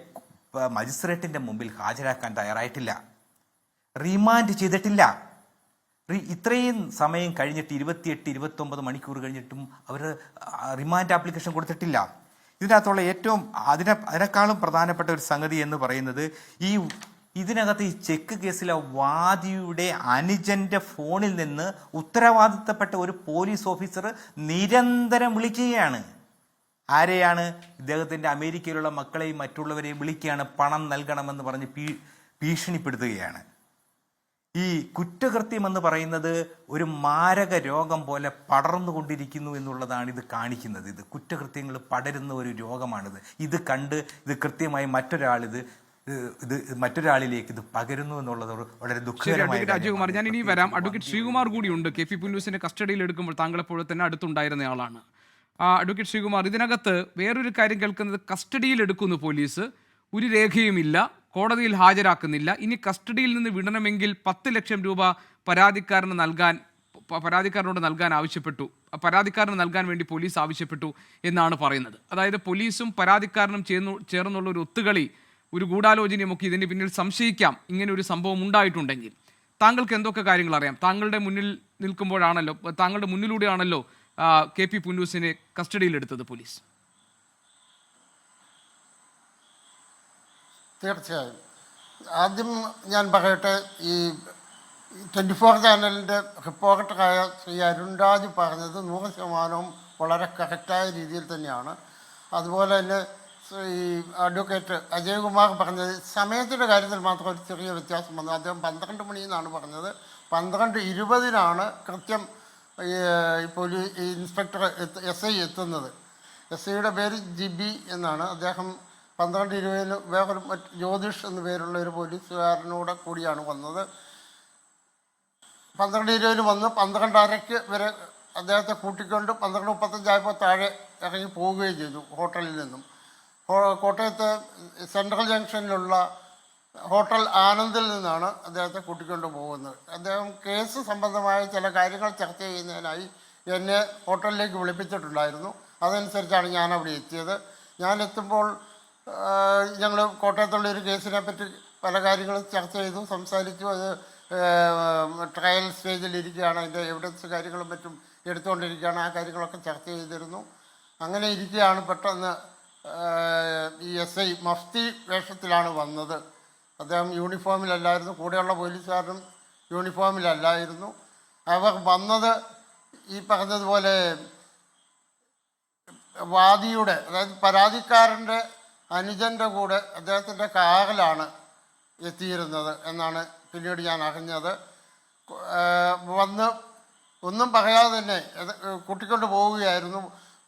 G: മജിസ്ട്രേറ്റിൻ്റെ മുമ്പിൽ ഹാജരാക്കാൻ തയ്യാറായിട്ടില്ല. റിമാൻഡ് ചെയ്തിട്ടില്ല. ഇത്രയും സമയം കഴിഞ്ഞിട്ട് 28-29 മണിക്കൂർ കഴിഞ്ഞിട്ടും അവർ റിമാൻഡ് ആപ്ലിക്കേഷൻ കൊടുത്തിട്ടില്ല. ഇതിനകത്തുള്ള ഏറ്റവും അതിനേക്കാളും പ്രധാനപ്പെട്ട ഒരു സംഗതി എന്ന് പറയുന്നത് ഇതിനകത്ത് ഈ ചെക്ക് കേസിലെ വാദിയുടെ അനുജന്റെ ഫോണിൽ നിന്ന് ഉത്തരവാദിത്തപ്പെട്ട ഒരു പോലീസ് ഓഫീസർ നിരന്തരം വിളിക്കുകയാണ്. ആരെയാണ്? ഇദ്ദേഹത്തിൻ്റെ അമേരിക്കയിലുള്ള മക്കളെയും മറ്റുള്ളവരെയും വിളിക്കുകയാണ്, പണം നൽകണമെന്ന് പറഞ്ഞ് ഭീഷണിപ്പെടുത്തുകയാണ്. ഈ കുറ്റകൃത്യം എന്ന് പറയുന്നത് ഒരു മാരക രോഗം പോലെ പടർന്നുകൊണ്ടിരിക്കുന്നു എന്നുള്ളതാണ് ഇത് കാണിക്കുന്നത്. ഇത് കുറ്റകൃത്യങ്ങൾ പടരുന്ന ഒരു രോഗമാണിത്. ഇത് കണ്ട് ഇത് കൃത്യമായി മറ്റൊരാളിലേക്ക് ഇത് പകരുന്നു എന്നുള്ളത് വളരെ ദുഃഖകരമായ.
A: അജയ്കുമാർ, ഞാൻ ഇനി വരാം. അഡ്വക്കേറ്റ് ശ്രീകുമാർ കൂടിയുണ്ട്. KP പുന്നൂസിനെ കസ്റ്റഡിയിൽ എടുക്കുമ്പോൾ താങ്കളെപ്പോലെ തന്നെ അടുത്തുണ്ടായിരുന്ന ആളാണ്. അഡ്വക്കേറ്റ് ശ്രീകുമാർ, ഇതിനകത്ത് വേറൊരു കാര്യം കേൾക്കുന്നത്, കസ്റ്റഡിയിൽ എടുക്കുന്നു പോലീസ്, ഒരു രേഖയുമില്ല, കോടതിയിൽ ഹാജരാക്കുന്നില്ല. ഇനി കസ്റ്റഡിയിൽ നിന്ന് വിടണമെങ്കിൽ 10 ലക്ഷം രൂപ പരാതിക്കാരനോട് നൽകാൻ ആവശ്യപ്പെട്ടു. പരാതിക്കാരന് നൽകാൻ വേണ്ടി പോലീസ് ആവശ്യപ്പെട്ടു എന്നാണ് പറയുന്നത്. അതായത് പോലീസും പരാതിക്കാരനും ചേർന്നുള്ള ഒരു ഒത്തുകളി, ഒരു ഗൂഢാലോചനയുമൊക്കെ ഇതിന് പിന്നിൽ സംശയിക്കാം. ഇങ്ങനെ ഒരു സംഭവം ഉണ്ടായിട്ടുണ്ടെങ്കിൽ താങ്കൾക്ക് എന്തൊക്കെ കാര്യങ്ങൾ അറിയാം? താങ്കളുടെ മുന്നിലൂടെയാണല്ലോ KP പുന്നൂസിനെ കസ്റ്റഡിയിലെടുത്തത് പോലീസ്.
H: തീർച്ചയായും. ആദ്യം ഞാൻ പറയട്ടെ, ഈ 24 ചാനലിൻ്റെ റിപ്പോർട്ടറായ ശ്രീ അരുൺരാജ് പറഞ്ഞത് 100% വളരെ കറക്റ്റായ രീതിയിൽ തന്നെയാണ്. അതുപോലെ തന്നെ ഈ അഡ്വക്കേറ്റ് അജയ്കുമാർ പറഞ്ഞത് സമയത്തിൻ്റെ കാര്യത്തിൽ മാത്രം ഒരു ചെറിയ വ്യത്യാസം വന്നു. അദ്ദേഹം 12 മണിയെന്നാണ് പറഞ്ഞത്. 12:20 കൃത്യം ഇൻസ്പെക്ടർ SI എത്തുന്നത്. SIയുടെ പേര് ജിബി എന്നാണ്. അദ്ദേഹം 12:20 വേറൊരു ജ്യോതിഷ് എന്നു പേരുള്ള ഒരു പോലീസുകാരനോട് കൂടിയാണ് വന്നത്. 12:20 വന്ന് 12:30 വരെ അദ്ദേഹത്തെ കൂട്ടിക്കൊണ്ട് 12:35 ആയപ്പോൾ താഴെ ഇറങ്ങി പോവുകയും ചെയ്തു ഹോട്ടലിൽ നിന്നും. കോട്ടയത്ത് സെൻട്രൽ ജംഗ്ഷനിലുള്ള ഹോട്ടൽ ആനന്ദിൽ നിന്നാണ് അദ്ദേഹത്തെ കൂട്ടിക്കൊണ്ട് പോകുന്നത്. അദ്ദേഹം കേസ് സംബന്ധമായ ചില കാര്യങ്ങൾ ചർച്ച ചെയ്യുന്നതിനായി എന്നെ ഹോട്ടലിലേക്ക് വിളിപ്പിച്ചിട്ടുണ്ടായിരുന്നു. അതനുസരിച്ചാണ് ഞാൻ അവിടെ എത്തിയത്. ഞാൻ എത്തുമ്പോൾ ഞങ്ങൾ കോട്ടയത്തുള്ള ഒരു കേസിനെ പറ്റി പല കാര്യങ്ങളും ചർച്ച ചെയ്തു, സംസാരിച്ചു. അത് ട്രയൽ സ്റ്റേജിലിരിക്കുകയാണ്, അതിൻ്റെ എവിഡൻസ് കാര്യങ്ങളും മറ്റും എടുത്തുകൊണ്ടിരിക്കുകയാണ്. ആ കാര്യങ്ങളൊക്കെ ചർച്ച ചെയ്തിരുന്നു. അങ്ങനെ ഇരിക്കുകയാണ് പെട്ടെന്ന് ഈ SI മഫ്തി വേഷത്തിലാണ് വന്നത്. അദ്ദേഹം യൂണിഫോമിലല്ലായിരുന്നു, കൂടെയുള്ള പോലീസുകാരും യൂണിഫോമിലല്ലായിരുന്നു. അവർ വന്നത് ഈ പറഞ്ഞതുപോലെ വാദിയുടെ, അതായത് പരാതിക്കാരൻ്റെ അനുജൻ്റെ കൂടെ അദ്ദേഹത്തിൻ്റെ കാറിലാണ് എത്തിയിരുന്നത് എന്നാണ് പിന്നീട് ഞാൻ അറിഞ്ഞത്. വന്ന് ഒന്നും പറയാതെ തന്നെ കൂട്ടിക്കൊണ്ട് പോവുകയായിരുന്നു.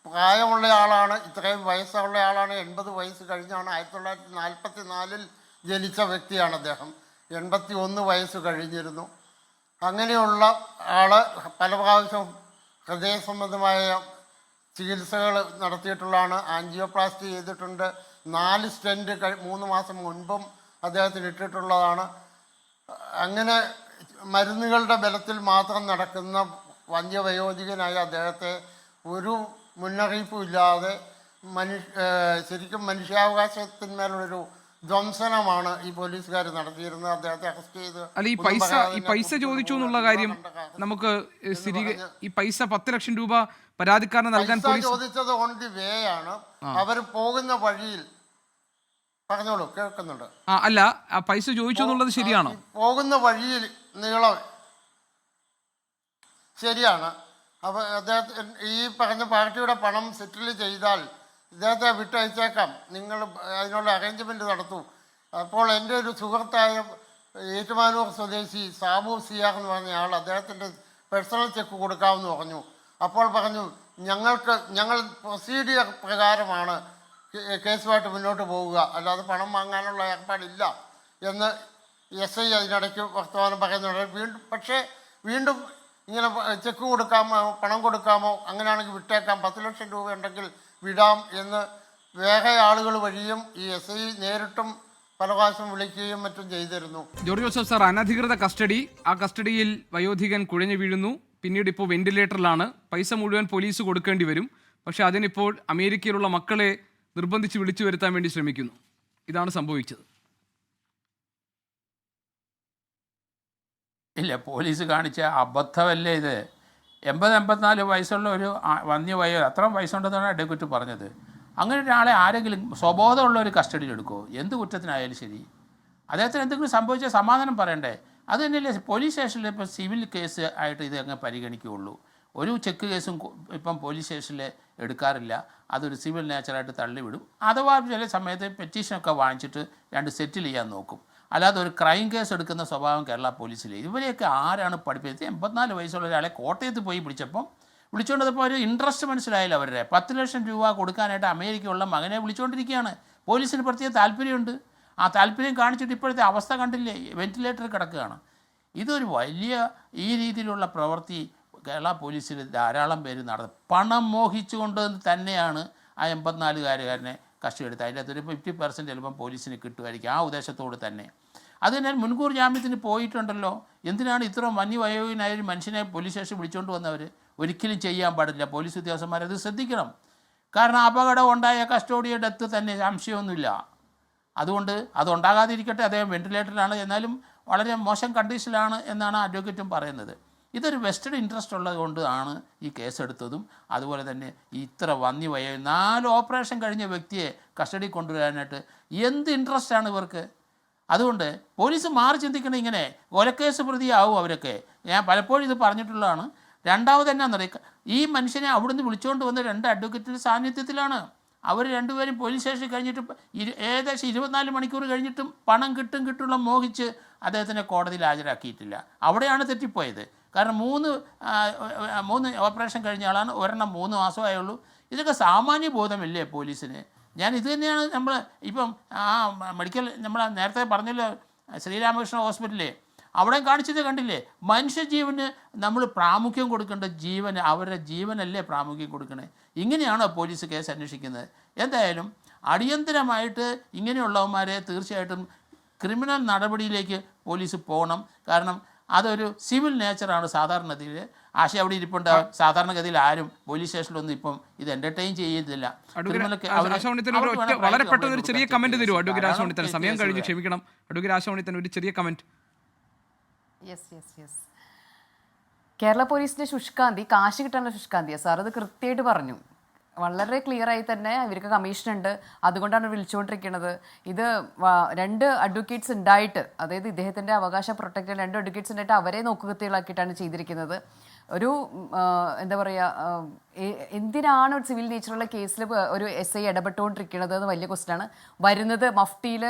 H: പ്രായമുള്ള ആളാണ്, ഇത്രയും വയസ്സുള്ള ആളാണ്. 80 വയസ്സ് കഴിഞ്ഞാണ്. 1944 ജനിച്ച വ്യക്തിയാണ് അദ്ദേഹം. 81 വയസ്സ് കഴിഞ്ഞിരുന്നു. അങ്ങനെയുള്ള ആൾ പല പ്രാവശ്യം ഹൃദയ സംബന്ധമായ ചികിത്സകൾ നടത്തിയിട്ടുള്ളതാണ്. ആൻജിയോപ്ലാസ്റ്റി ചെയ്തിട്ടുണ്ട്. 4 സ്റ്റെൻറ്റ് 3 മാസം മുൻപും അദ്ദേഹത്തിന് ഇട്ടിട്ടുള്ളതാണ്. അങ്ങനെ മരുന്നുകളുടെ ബലത്തിൽ മാത്രം നടക്കുന്ന വന്യവയോധികനായ അദ്ദേഹത്തെ ഒരു മുന്നറിയിപ്പും ഇല്ലാതെ ശരിക്കും മനുഷ്യാവകാശത്തിന്മേലുള്ളൊരു ധ്വംസനമാണ് ഈ പോലീസുകാർ നടത്തിയിരുന്നത്. അദ്ദേഹത്തെ അറസ്റ്റ് ചെയ്ത്
A: അല്ല, ഈ പൈസ ചോദിച്ചു എന്നുള്ള കാര്യം നമുക്ക് ഈ പൈസ 10 ലക്ഷം രൂപ പരാതിക്കാരന് നൽകാൻ
H: പൈസ ചോദിച്ചത് ഓൺ ദി വേ ആണ്. അവർ പോകുന്ന വഴിയിൽ പറഞ്ഞോളൂ, കേൾക്കുന്നുണ്ട്.
A: അല്ല, ആ പൈസ ചോദിച്ചു എന്നുള്ളത് ശരിയാണോ?
H: പോകുന്ന വഴിയിൽ നീളം ശരിയാണ്. അപ്പോൾ അദ്ദേഹത്തിന് ഈ പറഞ്ഞ പാർട്ടിയുടെ പണം സെറ്റിൽ ചെയ്താൽ ഇദ്ദേഹത്തെ വിട്ടയച്ചേക്കാം, നിങ്ങൾ അതിനുള്ള അറേഞ്ച്മെൻറ്റ് നടത്തൂ. അപ്പോൾ എൻ്റെ ഒരു സുഹൃത്തായ ഏറ്റുമാനൂർ സ്വദേശി സാബു സിയാർ എന്ന് പറഞ്ഞ ആൾ അദ്ദേഹത്തിൻ്റെ പേഴ്സണൽ ചെക്ക് കൊടുക്കാമെന്ന് പറഞ്ഞു. അപ്പോൾ പറഞ്ഞു, ഞങ്ങൾ പ്രൊസീഡിയർ പ്രകാരമാണ് കേസുമായിട്ട് മുന്നോട്ട് പോവുക, അല്ലാതെ പണം വാങ്ങാനുള്ള ഏർപ്പാടില്ല എന്ന് എസ് ഐ അതിനിടയ്ക്ക് വർത്തമാനം പറയുന്നുണ്ട്. പക്ഷേ വീണ്ടും ഇങ്ങനെ ചെക്ക് കൊടുക്കാമോ, പണം കൊടുക്കാമോ, അങ്ങനെയാണെങ്കിൽ വിട്ടേക്കാം, 10 ലക്ഷം രൂപ ഉണ്ടെങ്കിൽ വിടാം എന്ന് വേറെ ആളുകൾ വഴിയും ഈ എസ് ഐ നേരിട്ടും പല പ്രാവശ്യം വിളിക്കുകയും മറ്റും ചെയ്തിരുന്നു.
A: ജോർജ് ജോസഫ് സാർ, അനധികൃത കസ്റ്റഡി, ആ കസ്റ്റഡിയിൽ വയോധികൻ കുഴഞ്ഞു വീഴുന്നു, പിന്നീട് ഇപ്പോൾ വെന്റിലേറ്ററിലാണ്, പൈസ മുഴുവൻ പോലീസ് കൊടുക്കേണ്ടി വരും. പക്ഷെ അതിനിപ്പോൾ അമേരിക്കയിലുള്ള മക്കളെ നിർബന്ധിച്ച് വിളിച്ചു വരുത്താൻ വേണ്ടി ശ്രമിക്കുന്നു. ഇതാണ് സംഭവിച്ചത്.
D: ഇല്ല, പോലീസ് കാണിച്ച അബദ്ധമല്ലേ ഇത്? 80-84 വയസ്സുള്ള ഒരു വന്യവയോ അത്രയും വയസ്സുണ്ടെന്നാണ് അഡ്വക്കേറ്റ് പറഞ്ഞത്. അങ്ങനെ ഒരാളെ ആരെങ്കിലും സ്വബോധമുള്ള ഒരു കസ്റ്റഡിയിൽ എടുക്കുമോ? എന്ത് കുറ്റത്തിനായാലും ശരി, അദ്ദേഹത്തിന് എന്തെങ്കിലും സംഭവിച്ചാൽ സമാധാനം പറയണ്ടേ? അത് തന്നെയല്ലേ പോലീസ് സ്റ്റേഷനിൽ ഇപ്പോൾ സിവിൽ കേസ് ആയിട്ട് ഇത് അങ്ങ് പരിഗണിക്കുകയുള്ളൂ. ഒരു ചെക്ക് കേസും ഇപ്പം പോലീസ് സ്റ്റേഷനിൽ എടുക്കാറില്ല, അതൊരു സിവിൽ നേച്ചറായിട്ട് തള്ളിവിടും. അഥവാ ചില സമയത്ത് പെറ്റീഷനൊക്കെ വാങ്ങിച്ചിട്ട് 2 സെറ്റിൽ ചെയ്യാൻ നോക്കും. അല്ലാതെ ഒരു ക്രൈം കേസ് എടുക്കുന്ന സ്വഭാവം കേരള പോലീസിൽ. ഇവരെയൊക്കെ ആരാണ് പഠിപ്പിച്ചത്? 84 വയസ്സുള്ള ഒരാളെ കോട്ടയത്ത് പോയി വിളിച്ചുകൊണ്ടപ്പോൾ ഒരു ഇൻട്രസ്റ്റ് മനസ്സിലായില്ല അവരുടെ. 10 ലക്ഷം രൂപ കൊടുക്കാനായിട്ട് അമേരിക്കയുള്ള മകനെ വിളിച്ചുകൊണ്ടിരിക്കുകയാണ്. പോലീസിന് പ്രത്യേക താല്പര്യമുണ്ട്. ആ താല്പര്യം കാണിച്ചിട്ട് ഇപ്പോഴത്തെ അവസ്ഥ കണ്ടില്ലേ, വെന്റിലേറ്ററിൽ കിടക്കുകയാണ്. ഇതൊരു വലിയ ഈ രീതിയിലുള്ള പ്രവൃത്തി കേരള പോലീസിൽ ധാരാളം പേര് നടത്തും. പണം മോഹിച്ചുകൊണ്ട് തന്നെയാണ് ആ 84-കാരനെ കസ്റ്റഡി എടുത്ത്. അതിൻ്റെ അകത്തൊരു 50% ചിലപ്പം പോലീസിന് കിട്ടുമായിരിക്കും, ആ ഉദ്ദേശത്തോട് തന്നെ. അത് തന്നെ മുൻകൂർ ജാമ്യത്തിന് പോയിട്ടുണ്ടല്ലോ. എന്തിനാണ് ഇത്ര വന്യവയോഗ്യനായ ഒരു മനുഷ്യനെ പോലീസ് സ്റ്റേഷൻ വിളിച്ചുകൊണ്ട് വന്നവർ? ഒരിക്കലും ചെയ്യാൻ പാടില്ല. പോലീസ് ഉദ്യോഗസ്ഥന്മാരത് ശ്രദ്ധിക്കണം. കാരണം അപകടം ഉണ്ടായ കസ്റ്റോഡിയുടെ ഡെത്ത് തന്നെ, സംശയമൊന്നുമില്ല. അതുകൊണ്ട് അതുണ്ടാകാതിരിക്കട്ടെ. അദ്ദേഹം വെന്റിലേറ്ററിലാണ്, എന്നാലും വളരെ മോശം കണ്ടീഷനിലാണ് എന്നാണ് അഡ്വക്കേറ്റും പറയുന്നത്. ഇതൊരു വെസ്റ്റഡ് ഇൻട്രസ്റ്റ് ഉള്ളത് കൊണ്ടാണ് ഈ കേസെടുത്തതും. അതുപോലെ തന്നെ ഇത്ര വന്യവയോ 4 ഓപ്പറേഷൻ കഴിഞ്ഞ വ്യക്തിയെ കസ്റ്റഡി കൊണ്ടുവരാനായിട്ട് എന്ത് ഇൻട്രസ്റ്റാണ് ഇവർക്ക്? അതുകൊണ്ട് പോലീസ് മാറി ചിന്തിക്കണം. ഇങ്ങനെ കൊലക്കേസ് പ്രതിയാവും അവരൊക്കെ. ഞാൻ പലപ്പോഴും ഇത് പറഞ്ഞിട്ടുള്ളതാണ്. രണ്ടാമത് എന്നാന്നറിയാം, ഈ മനുഷ്യനെ അവിടുന്ന് വിളിച്ചുകൊണ്ട് വന്ന 2 അഡ്വക്കേറ്റിൻ്റെ സാന്നിധ്യത്തിലാണ്. അവർ രണ്ടുപേരും പോലീസ് സ്റ്റേഷൻ കഴിഞ്ഞിട്ട് ഏകദേശം 24 മണിക്കൂർ കഴിഞ്ഞിട്ടും പണം കിട്ടുള്ള മോഹിച്ച് അദ്ദേഹത്തിനെ കോടതിയിൽ ഹാജരാക്കിയിട്ടില്ല. അവിടെയാണ് തെറ്റിപ്പോയത്. കാരണം 3 ഓപ്പറേഷൻ കഴിഞ്ഞ ആളാണ്, ഒരെണ്ണം 3 മാസമായുള്ളൂ. ഇതൊക്കെ സാമാന്യ ബോധമില്ലേ പോലീസിന്? ഞാൻ ഇത് തന്നെയാണ് നമ്മൾ ഇപ്പം മെഡിക്കൽ നമ്മൾ നേരത്തെ പറഞ്ഞല്ലോ, ശ്രീരാമകൃഷ്ണ ഹോസ്പിറ്റലിൽ അവിടെ കാണിച്ചത് കണ്ടില്ലേ? മനുഷ്യജീവന് നമ്മൾ പ്രാമുഖ്യം കൊടുക്കേണ്ട ജീവന്, അവരുടെ ജീവനല്ലേ പ്രാമുഖ്യം കൊടുക്കണേ? ഇങ്ങനെയാണോ പോലീസ് കേസ് അന്വേഷിക്കുന്നത്? എന്തായാലും അടിയന്തരമായിട്ട് ഇങ്ങനെയുള്ളവന്മാരെ തീർച്ചയായിട്ടും ക്രിമിനൽ നടപടിയിലേക്ക് പോലീസ് പോകണം. കാരണം അതൊരു സിവിൽ നേച്ചറാണ് സാധാരണഗതിയിൽ. ആശയം അവിടെ ഇരിപ്പുണ്ടാവും. സാധാരണഗതിയിൽ ആരും പോലീസ് സ്റ്റേഷനിലൊന്നും ഇപ്പം ഇത് എൻ്റർടൈൻ ചെയ്യുന്നില്ല.
A: വളരെ പെട്ടെന്ന് ഒരു ചെറിയ കമന്റ് തരുമോ അഡ്വക്കേറ്റ് രാജമണിത്തൻ? സമയം കഴിഞ്ഞ് ക്ഷമിക്കണം. അഡ്വക്കേറ്റ് രാജമണിത്തൻ ഒരു ചെറിയ കമന്റ്.
E: യെസ് കേരള പോലീസിന്റെ ശുഷ്കാന്തി, കാശ് കിട്ടാനുള്ള ശുഷ്കാന്തിയാണ് സാർ. അത് കൃത്യമായിട്ട് പറഞ്ഞു. വളരെ ക്ലിയറായി തന്നെ ഇവർക്ക് കമ്മീഷൻ ഉണ്ട്, അതുകൊണ്ടാണ് വിളിച്ചുകൊണ്ടിരിക്കുന്നത്. ഇത് 2 അഡ്വക്കേറ്റ്സ് ഉണ്ടായിട്ട്, അതായത് ഇദ്ദേഹത്തിൻ്റെ അവകാശം പ്രൊട്ടക്ട് ചെയ്യാൻ 2 അഡ്വക്കേറ്റ്സ് ഉണ്ടായിട്ട് അവരെ നോക്കുകത്തിലാക്കിയിട്ടാണ് ചെയ്തിരിക്കുന്നത്. ഒരു എന്താ പറയുക, എന്തിനാണ് ഒരു സിവിൽ നേച്ചറുള്ള കേസിൽ ഒരു SI ഇടപെട്ടുകൊണ്ടിരിക്കുന്നത് എന്ന് വലിയ ക്വസ്റ്റ്യനാണ് വരുന്നത്. മഫ്റ്റിയിൽ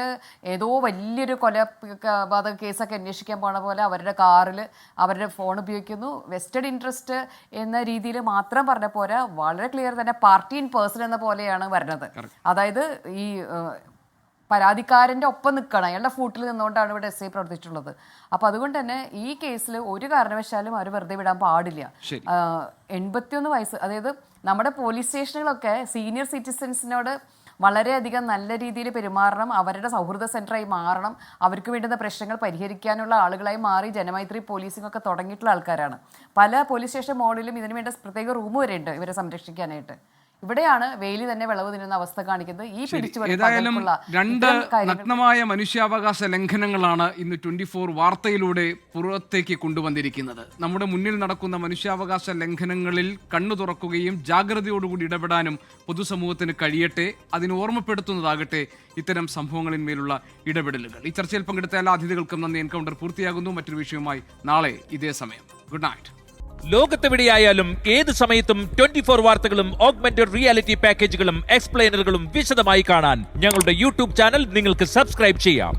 E: ഏതോ വലിയൊരു കൊലപാതക കേസൊക്കെ അന്വേഷിക്കാൻ പോണ പോലെ അവരുടെ കാറിൽ അവരുടെ ഫോൺ ഉപയോഗിക്കുന്നു. വെസ്റ്റഡ് ഇൻട്രസ്റ്റ് എന്ന രീതിയിൽ മാത്രം പറഞ്ഞ പോരാ, വളരെ ക്ലിയർ തന്നെ പാർട്ടി ഇൻ പേഴ്സൺ എന്ന പോലെയാണ് വരുന്നത്. അതായത് ഈ പരാതിക്കാരൻ്റെ ഒപ്പം നിൽക്കണം, അയാളുടെ ഫൂട്ടിൽ നിന്നുകൊണ്ടാണ് ഇവിടെ SI പ്രവർത്തിച്ചിട്ടുള്ളത്. അപ്പോൾ അതുകൊണ്ട് തന്നെ ഈ കേസിൽ ഒരു കാരണവശാലും അവർ വെറുതെ വിടാൻ പാടില്ല. 81 വയസ്സ്, അതായത് നമ്മുടെ പോലീസ് സ്റ്റേഷനുകളൊക്കെ സീനിയർ സിറ്റിസൻസിനോട് വളരെയധികം നല്ല രീതിയിൽ പെരുമാറണം, അവരുടെ സൗഹൃദ സെൻ്ററായി മാറണം, അവർക്ക് വേണ്ടുന്ന പ്രശ്നങ്ങൾ പരിഹരിക്കാനുള്ള ആളുകളായി മാറി ജനമൈത്രി പോലീസിംഗ് ഒക്കെ തുടങ്ങിയിട്ടുള്ള ആൾക്കാരാണ്. പല പോലീസ് സ്റ്റേഷൻ മോഡലും ഇതിനു വേണ്ട പ്രത്യേക റൂം വരെ ഉണ്ട് ഇവരെ സംരക്ഷിക്കാനായിട്ട്. ഇവിടെയാണ് വേലി തന്നെ വിളവ് തിന്നുന്ന അവസ്ഥ കാണിക്കുന്നത്. ഈ
A: ഏതായാലും രണ്ട് നഗ്നമായ മനുഷ്യാവകാശ ലംഘനങ്ങളാണ് ഇന്ന് 24 വാർത്തയിലൂടെ പുറത്തേക്ക് കൊണ്ടുവന്നിരിക്കുന്നത്. നമ്മുടെ മുന്നിൽ നടക്കുന്ന മനുഷ്യാവകാശ ലംഘനങ്ങളിൽ കണ്ണു തുറക്കുകയും ജാഗ്രതയോടുകൂടി ഇടപെടാനും പൊതുസമൂഹത്തിന് കഴിയട്ടെ. അതിന് ഓർമ്മപ്പെടുത്തുന്നതാകട്ടെ ഇത്തരം സംഭവങ്ങളിന്മേലുള്ള ഇടപെടലുകൾ. ഈ ചർച്ചയിൽ പങ്കെടുത്ത എല്ലാ അതിഥികൾക്കും നന്ദി. എൻകൗണ്ടർ പൂർത്തിയാകുന്നു. മറ്റൊരു വിഷയവുമായി നാളെ ഇതേ സമയം. Good night.
I: ലോകത്തെവിടെയായാലും ഏത് സമയത്തും 24 വാർത്തകളും ഓഗ്മെന്റഡ് റിയാലിറ്റി പാക്കേജുകളും എക്സ്പ്ലെയിനറുകളും വിശദമായി കാണാൻ ഞങ്ങളുടെ യൂട്യൂബ് ചാനൽ നിങ്ങൾക്ക് സബ്സ്ക്രൈബ് ചെയ്യാം.